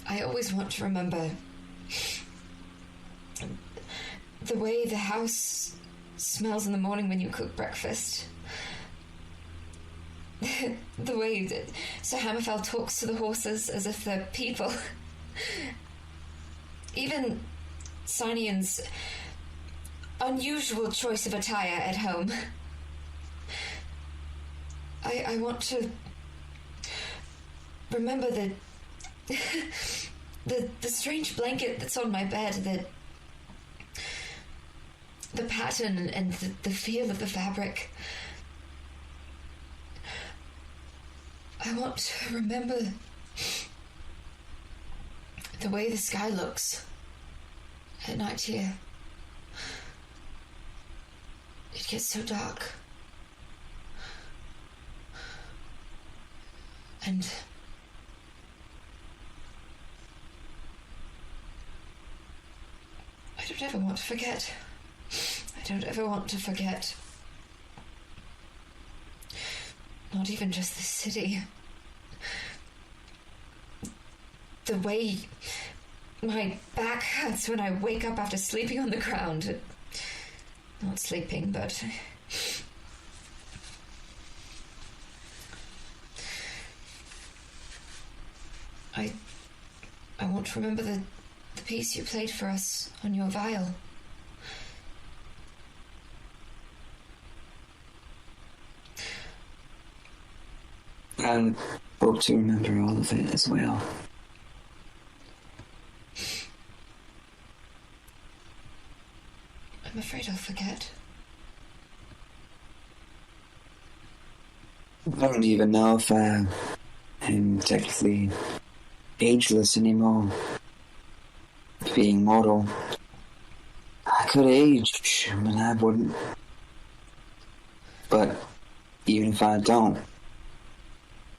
I always want to remember the way the house smells in the morning when you cook breakfast. The way that Sir Hammerfell talks to the horses as if they're people. Even Sanian's unusual choice of attire at home. I want to remember the strange blanket that's on my bed, the pattern and the feel of the fabric. I want to remember the way the sky looks at night here. It gets so dark. And I don't ever want to forget. I don't ever want to forget. Not even just the city. The way my back hurts when I wake up after sleeping on the ground. Not sleeping, but I want to remember the piece you played for us on your viol. I hope to remember all of it as well. I'm afraid I'll forget. I don't even know if I am technically ageless anymore. Being mortal, I could age, but I wouldn't. But even if I don't,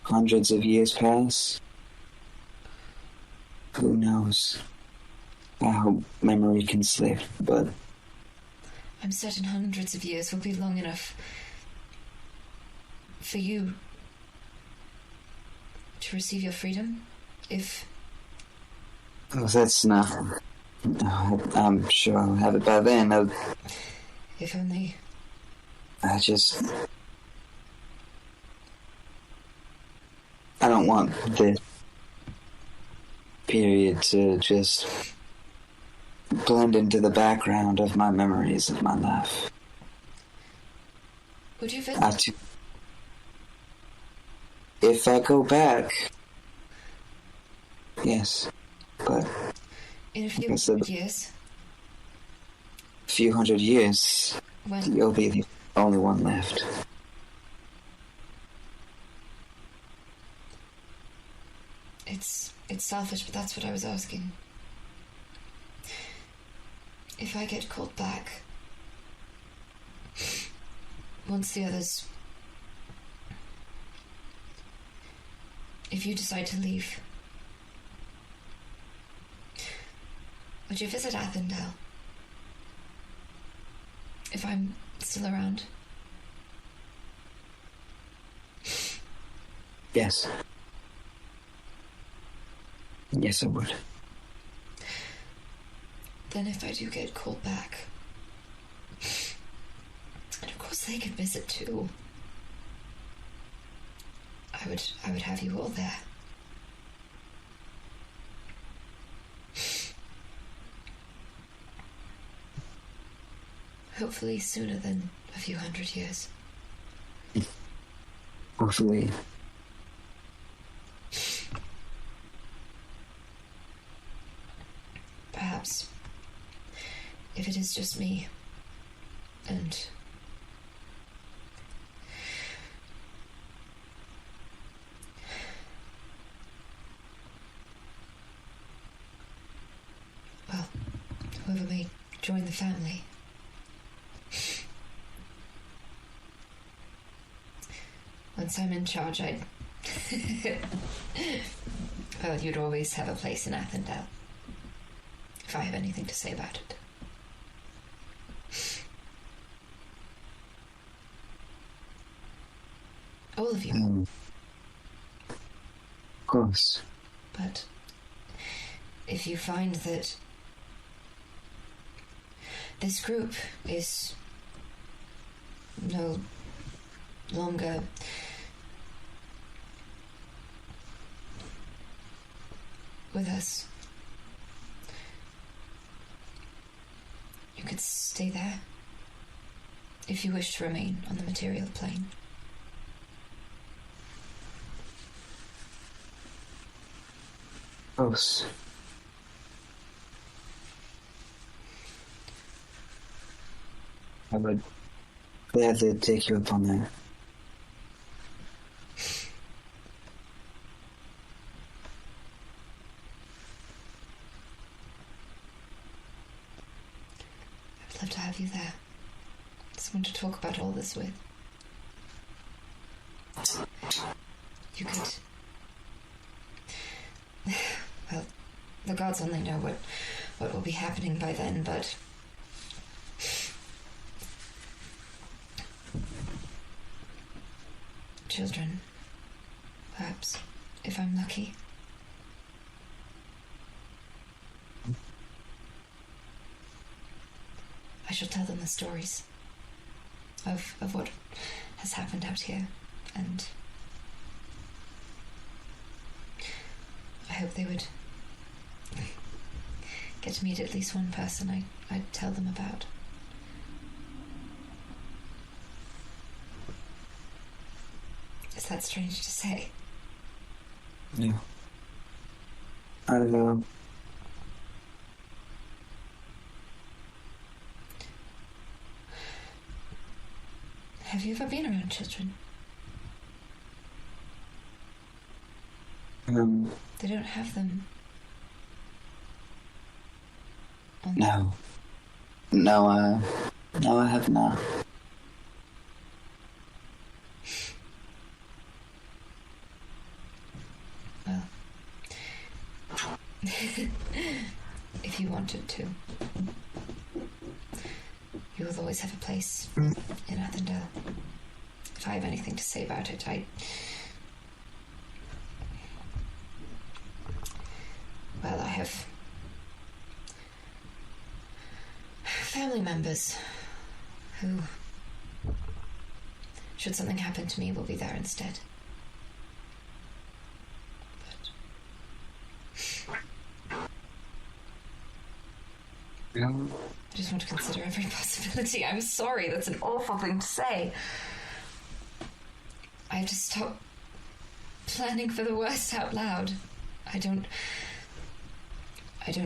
hundreds of years pass. Who knows? I hope memory can slip, but I'm certain hundreds of years will be long enough for you to receive your freedom, if... oh, that's not... I'm sure I'll have it by then. If only... I don't want this period to just blend into the background of my memories of my life. Would you visit? If I go back, yes, but In a few like I said, years? a few hundred years, When? you'll be the only one left. It's selfish, but that's what I was asking. If I get called back, once the others... If you decide to leave, Would you visit Athendale? If I'm still around? Yes. Yes, I would. Then if I do get called back... And of course they could visit too. I would have you all there. Hopefully sooner than a few 100 years. Hopefully. Perhaps, if it is just me, and well, whoever may join the family. Once I'm in charge, I'd... Well, you'd always have a place in Athendale. If I have anything to say about it. All of you. Of course. But if you find that this group is no longer with us, you could stay there if you wish to remain on the material plane. Of course. I would gladly take you up on that. I'd love to have you there. Someone to talk about all this with. You could... Well, the gods only know what will be happening by then, but... Children, perhaps, if I'm lucky. I shall tell them the stories of what has happened out here, and I hope they would get to meet at least one person I'd tell them about. Is that strange to say? Yeah. I don't know. Have you ever been around children? They don't have them. No. No, I have not. Well, if you wanted to, you will always have a place in Athendale. If I have anything to say about it, well, I have family members who, should something happen to me, will be there instead. Yeah. I just want to consider every possibility. I'm sorry, that's an awful thing to say. I have to stop planning for the worst out loud. I don't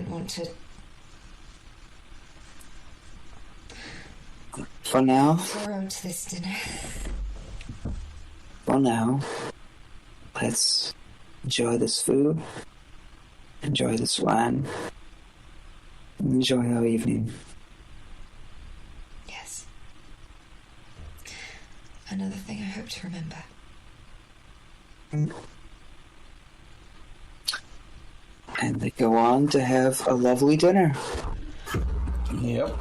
want to... For now, Throw to this dinner. for now, let's enjoy this food, enjoy this wine, and enjoy our evening. Yes. Another thing I hope to remember. And they go on to have a lovely dinner. Yep.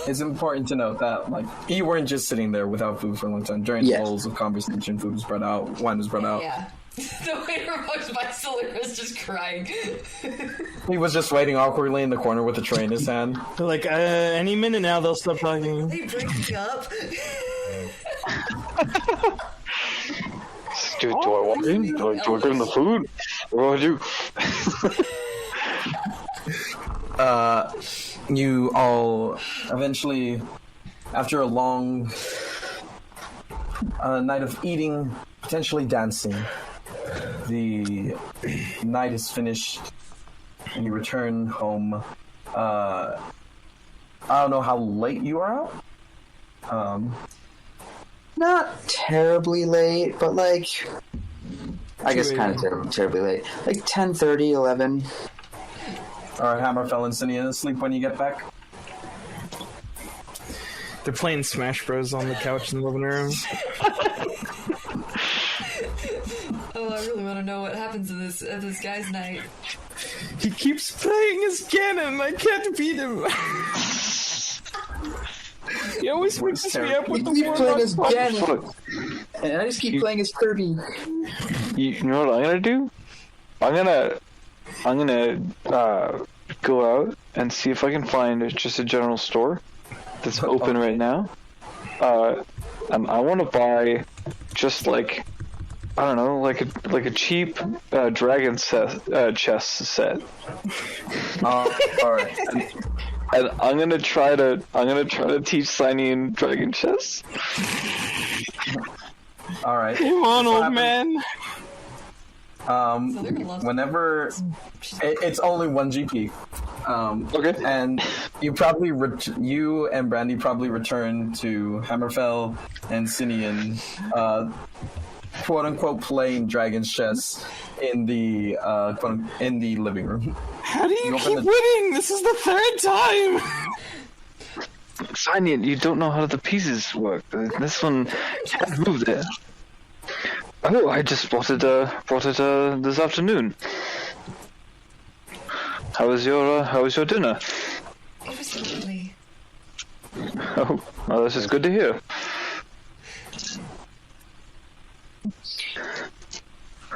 It's important to note that, like, you weren't just sitting there without food for a long time. During Yes. bowls of conversation, food was brought out, wine was brought out. Yeah. The waiter walks by, Solar was just crying. He was just waiting awkwardly in the corner with a tray in his hand. They're like, any minute now they'll stop talking. They break me up. Do I walk in? Do I give him the food? What do I do? You all eventually, after a long night of eating, potentially dancing, the night is finished and you return home. I don't know how late you are out. Not terribly late, but like, I guess kind of terribly late. Like 10:30, 11. Are Hammerfell and Cinia asleep when you get back? They're playing Smash Bros on the couch in the living room. Oh, I really want to know what happens at this guy's night. He keeps playing as Ganon. I can't beat him. He always mixes me up with the keep playing as Warlock. Ganon, and I just keep playing as Kirby. You know what I'm gonna do? I'm gonna go out and see if I can find just a general store that's open right now. And I want to buy just like, I don't know, like a cheap dragon chess set. All right. And I'm gonna try to teach Cynian dragon chess. All right. Come on, old man. Whenever it's only 1 GP. Okay. And you probably you and Brandy probably return to Hammerfell and Cinean, quote unquote playing dragon chess in the living room. How do you keep winning? This is the third time. Cynian, you don't know how the pieces work. This one can't move there. Oh, I just brought it this afternoon. How was your dinner? It was lovely. Oh, well, this is good to hear.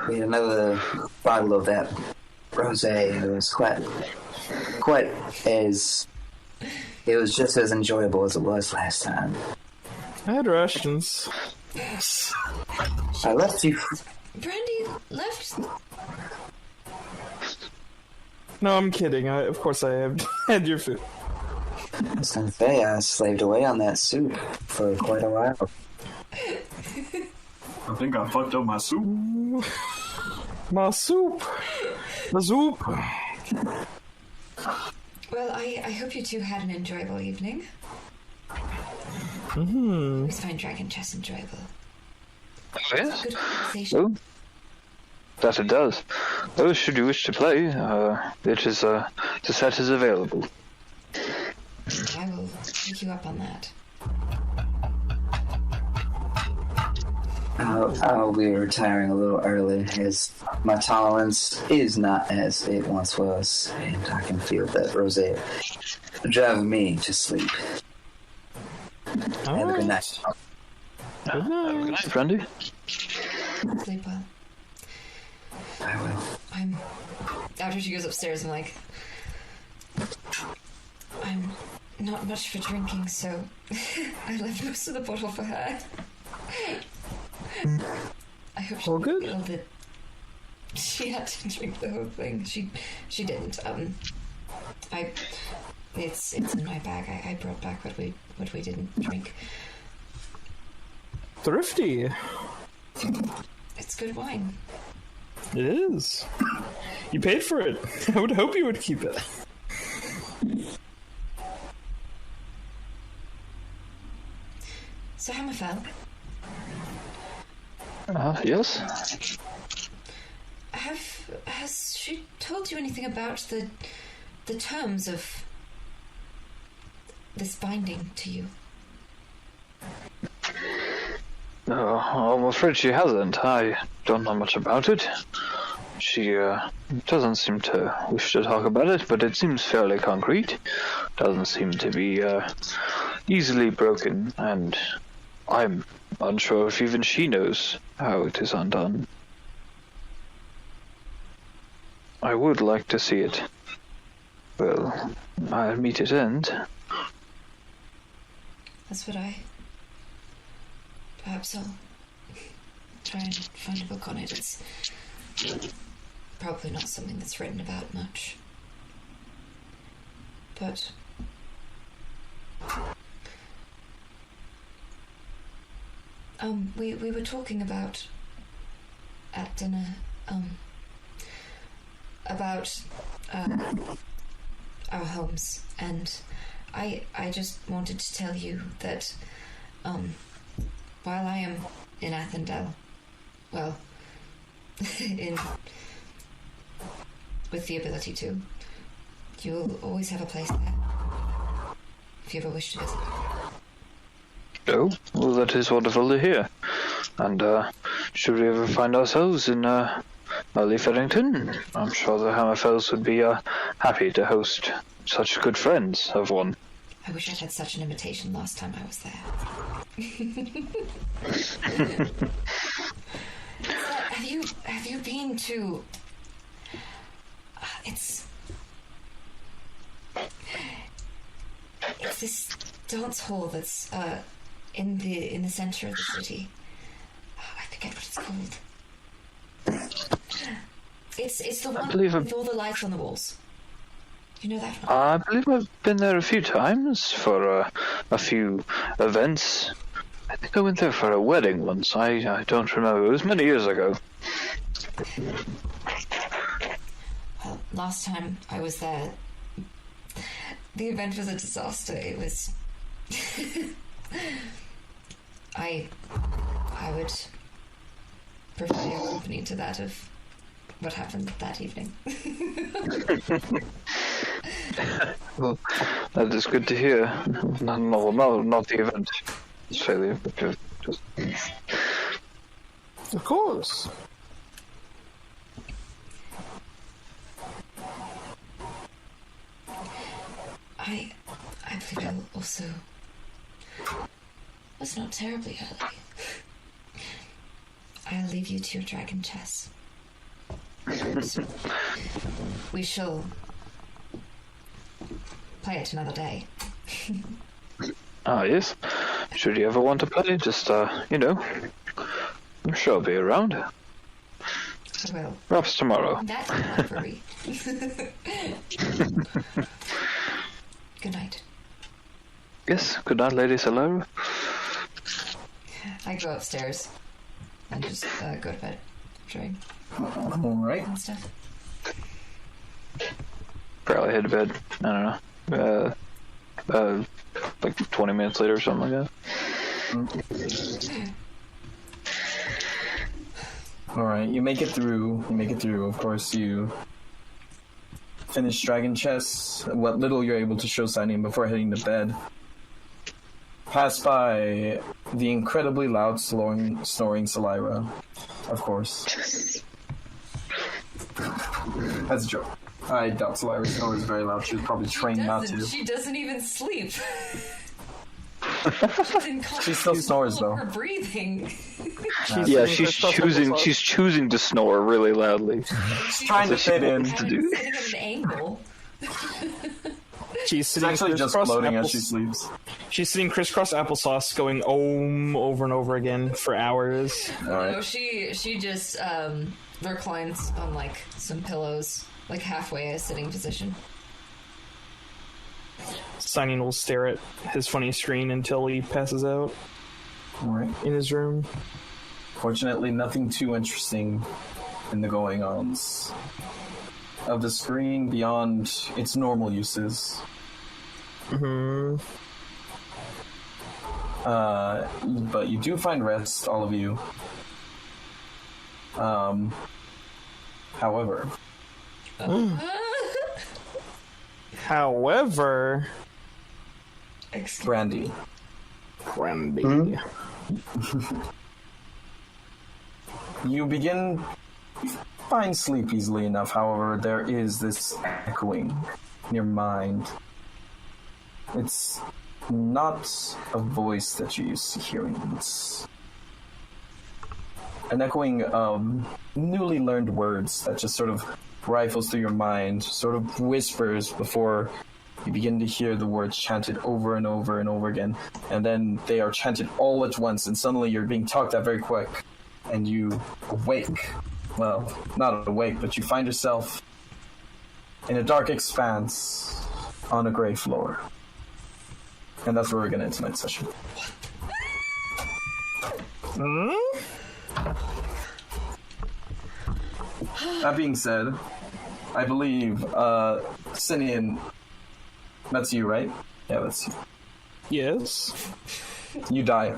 We had another bottle of that rosé. It was quite as. It was just as enjoyable as it was last time. I had rations. I left you. Brandy left. No, I'm kidding. Of course I have had your food. I was gonna say I slaved away on that soup for quite a while. I think I fucked up my soup. My soup. The soup. Well, I hope you two had an enjoyable evening. Mm-hmm. I always find dragon chess enjoyable. Yes. Good conversation. Oh, that it does. Oh, should you wish to play, it is the set is available. I will take you up on that. I'll be retiring a little early, as my tolerance is not as it once was, and I can feel that rosé driving me to sleep. Have a good night. Good night. Good night, Brandy. Sleep well. I will. After she goes upstairs, I'm like, I'm not much for drinking, so I left most of the bottle for her. I hope she All good? feel that she had to drink the whole thing. She didn't. It's in my bag. I brought back what we didn't drink. Thrifty. It's good wine. It is. You paid for it. I would hope you would keep it. So Hammerfell, Yes? has she told you anything about the terms of this binding to you? I'm afraid she hasn't. I don't know much about it. She doesn't seem to wish to talk about it, but it seems fairly concrete. Doesn't seem to be easily broken, and I'm unsure if even she knows how it is undone. I would like to see it. Well, I'll meet its end. That's what perhaps I'll try and find a book on it. It's probably not something that's written about much. But we were talking about at dinner about our homes, and I just wanted to tell you that while I am in Athendel, well, with the ability to, you'll always have a place there if you ever wish to visit. Oh, well, that is wonderful to hear. And should we ever find ourselves in Early Feddington, I'm sure the Hammerfells would be happy to host such good friends of one. I wish I'd had such an invitation last time I was there. Have you been to? It's this dance hall that's in the center of the city. I forget what it's called. It's the one with all the lights on the walls. You know that one? I believe I've been there a few times for a few events. I think I went there for a wedding once. I don't remember. It was many years ago. Well, last time I was there, the event was a disaster. It was... I would prefer your company to that of what happened that evening. Well, that is good to hear. Not the event. It's failure, but just... Of course. I believe I'll also... It's not terribly early. I'll leave you to your dragon chess. We shall play it another day. Ah, yes. Should you ever want to play, just, I'm sure I'll be around. I will. Perhaps tomorrow. That's not free. Good night. Yes, good night, Lady Solara. I go upstairs and just go to bed. Drink Alright. and stuff. Probably head to bed. I don't know. Like 20 minutes later or something like that. Alright, you make it through. Of course, you finish Dragon Chess, what little you're able to show signing before heading to bed. Pass by the incredibly loud snoring Salira, of course. That's a joke. I doubt Salira snores very loud. She was probably trained not to. She doesn't even sleep. She still snores though. Her breathing. She's choosing to snore really loudly. She's trying to fit in. Sitting at an angle. She's sitting actually just floating as she sleeps. She's sitting crisscross applesauce, going over and over again for hours. Alright. No, she just reclines on like some pillows, like halfway a sitting position. Signing will stare at his funny screen until he passes out Alright. in his room. Fortunately, nothing too interesting in the going-ons of the screen beyond its normal uses. But you do find rest, all of you. However, Brandy. You begin find sleep easily enough. However, there is this echoing in your mind. It's not a voice that you're used to hearing. It's an echoing of newly learned words that just sort of rifles through your mind, sort of whispers before you begin to hear the words chanted over and over and over again. And then they are chanted all at once, and suddenly you're being talked at very quick. And you awake. Well, not awake, but you find yourself in a dark expanse on a gray floor. And that's where we're going to end tonight's session. That being said, I believe, Sinian, that's you, right? Yeah, that's you. Yes. You die.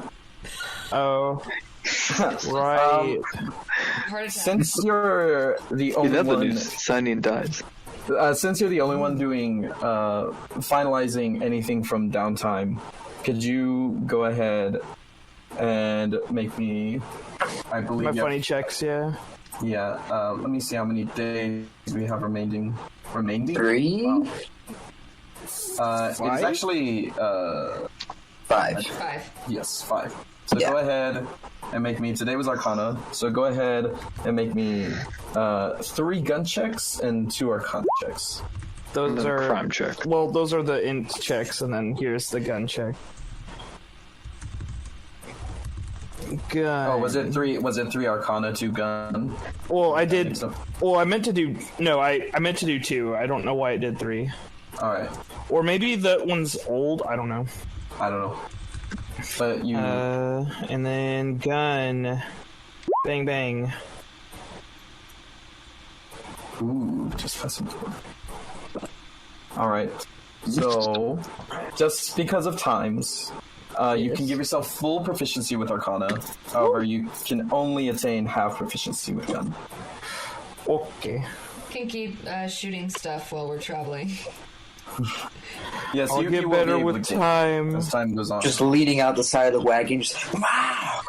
Oh. Right. Heart attack. Since you're the only In other one... news, Sinian dies. Since you're the only one doing finalizing anything from downtime, could you go ahead and make me? I believe My you funny checks, yeah. Yeah. Let me see how many days we have remaining. 3? Wow. It's actually 5. 5. yes, 5. So Yeah. go ahead and make me. Today was Arcana, so go ahead and make me 3 gun checks and 2 Arcana checks. Those then are crime check. Well, those are the int checks, and then here's the gun check. Gun. Oh, was it 3? Was it 3 Arcana, 2 gun? Well, I did. think so. Well, I meant to do. No, I meant to do 2. I don't know why it did 3. All right. Or maybe that one's old. I don't know. I don't know. But you. And then gun. Bang bang. Ooh, just pressing forward. All right. So, just because of times, you can give yourself full proficiency with Arcana. However, you can only attain half proficiency with gun. Okay. Can keep shooting stuff while we're traveling. Yes, I'll you get will be better able with to get- time. as time goes on. Just leading out the side of the wagon, just wow!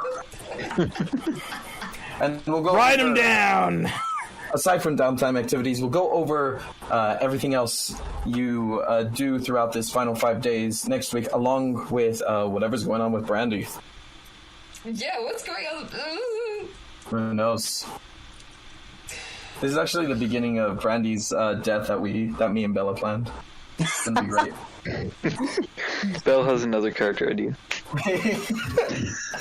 And we'll go Write him over- down. Aside from downtime activities, we'll go over everything else you do throughout this final 5 days next week, along with whatever's going on with Brandy. Yeah, what's going on? Who knows? This is actually the beginning of Brandy's death that me and Bella planned. It's gonna be great. Belle has another character idea.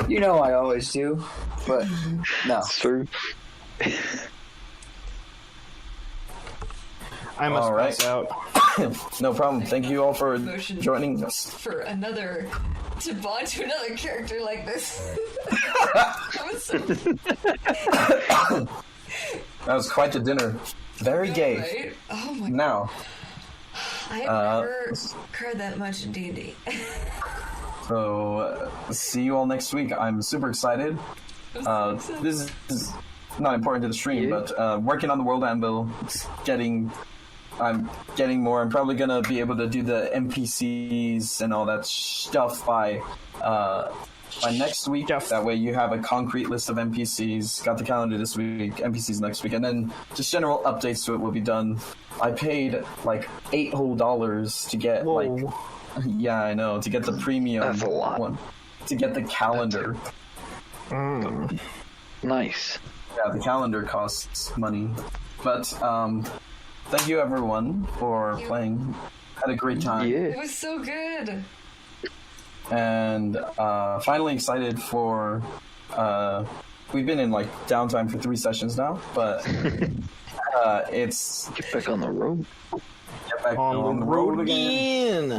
You know I always do, but no. It's true. I must All right. pass out. No problem. Thank you all for Motion. joining us. For another to bond to another character like this. That was so That was quite the dinner. Very gay. right? Oh my! Now, I have never cried that much in D&D. so see you all next week. I'm super excited. This is not important to the stream, Yeah. but working on the World Anvil, I'm getting more. I'm probably gonna be able to do the NPCs and all that stuff by next week. Stuff. That way you have a concrete list of NPCs. Got the calendar this week, NPCs next week, and then just general updates to it will be done. I paid like $8 whole to get Whoa. yeah, I know, to get the premium That's a lot. one, to get the calendar. Nice. Yeah, the calendar costs money, but thank you everyone for playing. Had a great time. Yeah. It was so good. And finally excited for we've been in like downtime for 3 sessions now, but it's Get back on the road. get back On the road again.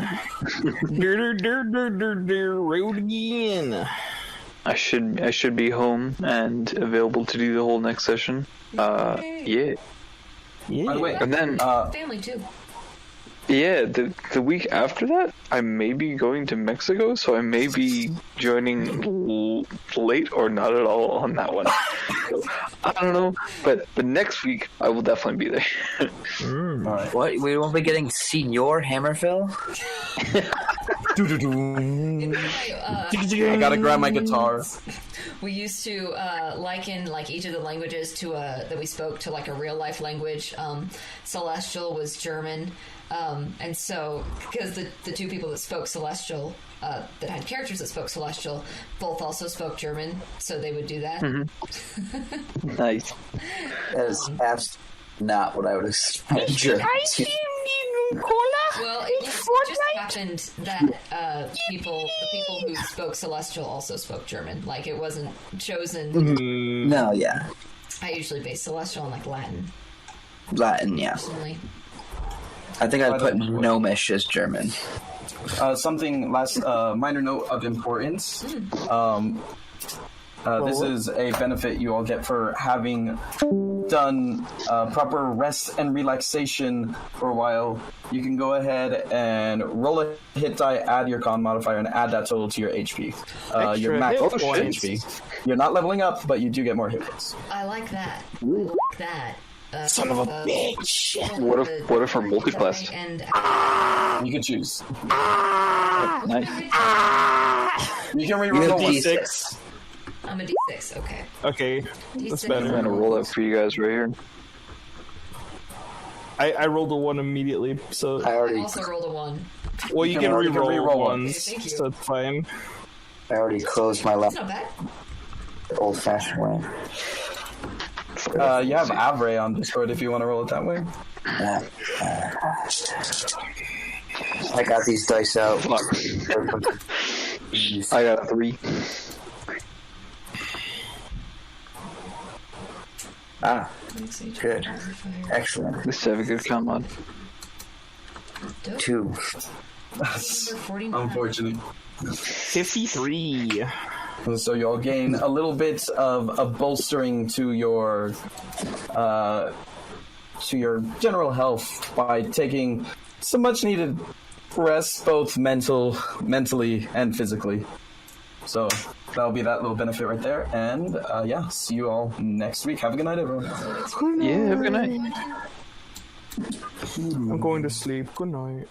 Road again. I should be home and available to do the whole next session. Yeah. Yeah. By the way, And then Family too. yeah, the week after that, I may be going to Mexico, so I may be joining late or not at all on that one. So, I don't know, but next week I will definitely be there. all right. What? We won't be getting Senior Hammerfell? I gotta grab my guitar. We used to liken like each of the languages to that we spoke to like a real life language. Celestial was German, and so because the two people that spoke Celestial that had characters that spoke Celestial both also spoke German, so they would do that. Nice. That is absolutely not what I would expect. Well, it just happened that the people who spoke Celestial also spoke German. Like, it wasn't chosen. No, yeah. I usually base Celestial on, like, Latin. Latin, yeah. Personally. I think I'd put Gnomish as German. Something last minor note of importance. This is a benefit you all get for having done proper rest and relaxation for a while. You can go ahead and roll a hit die, add your con modifier, and add that total to your HP. Your max hit HP. You're not leveling up, but you do get more hit points. I like that. I like that. Son of a bitch! What if we're multiclassed? And You can choose. Nice. You can You reroll have one. D6. I'm a D6, okay. Okay, that's D6. I'm better. gonna roll that for you guys right here. I rolled a 1 immediately, so... I I already also rolled a 1. Well, you can You can reroll reroll ones, one. so it's fine. closed my That's laptop not bad. the old-fashioned way. You have Avray on Discord if you want to roll it that way. I got these dice out. I got 3. Ah, good. Excellent. This have a good con mod. 2. Number 49. Unfortunate. 53. So you all gain a little bit of a bolstering to your general health by taking some much needed rest, both mentally and physically. So that'll be that little benefit right there. And yeah, see you all next week. Have a good night, everyone. Yeah, have a good night. I'm going to sleep. Good night.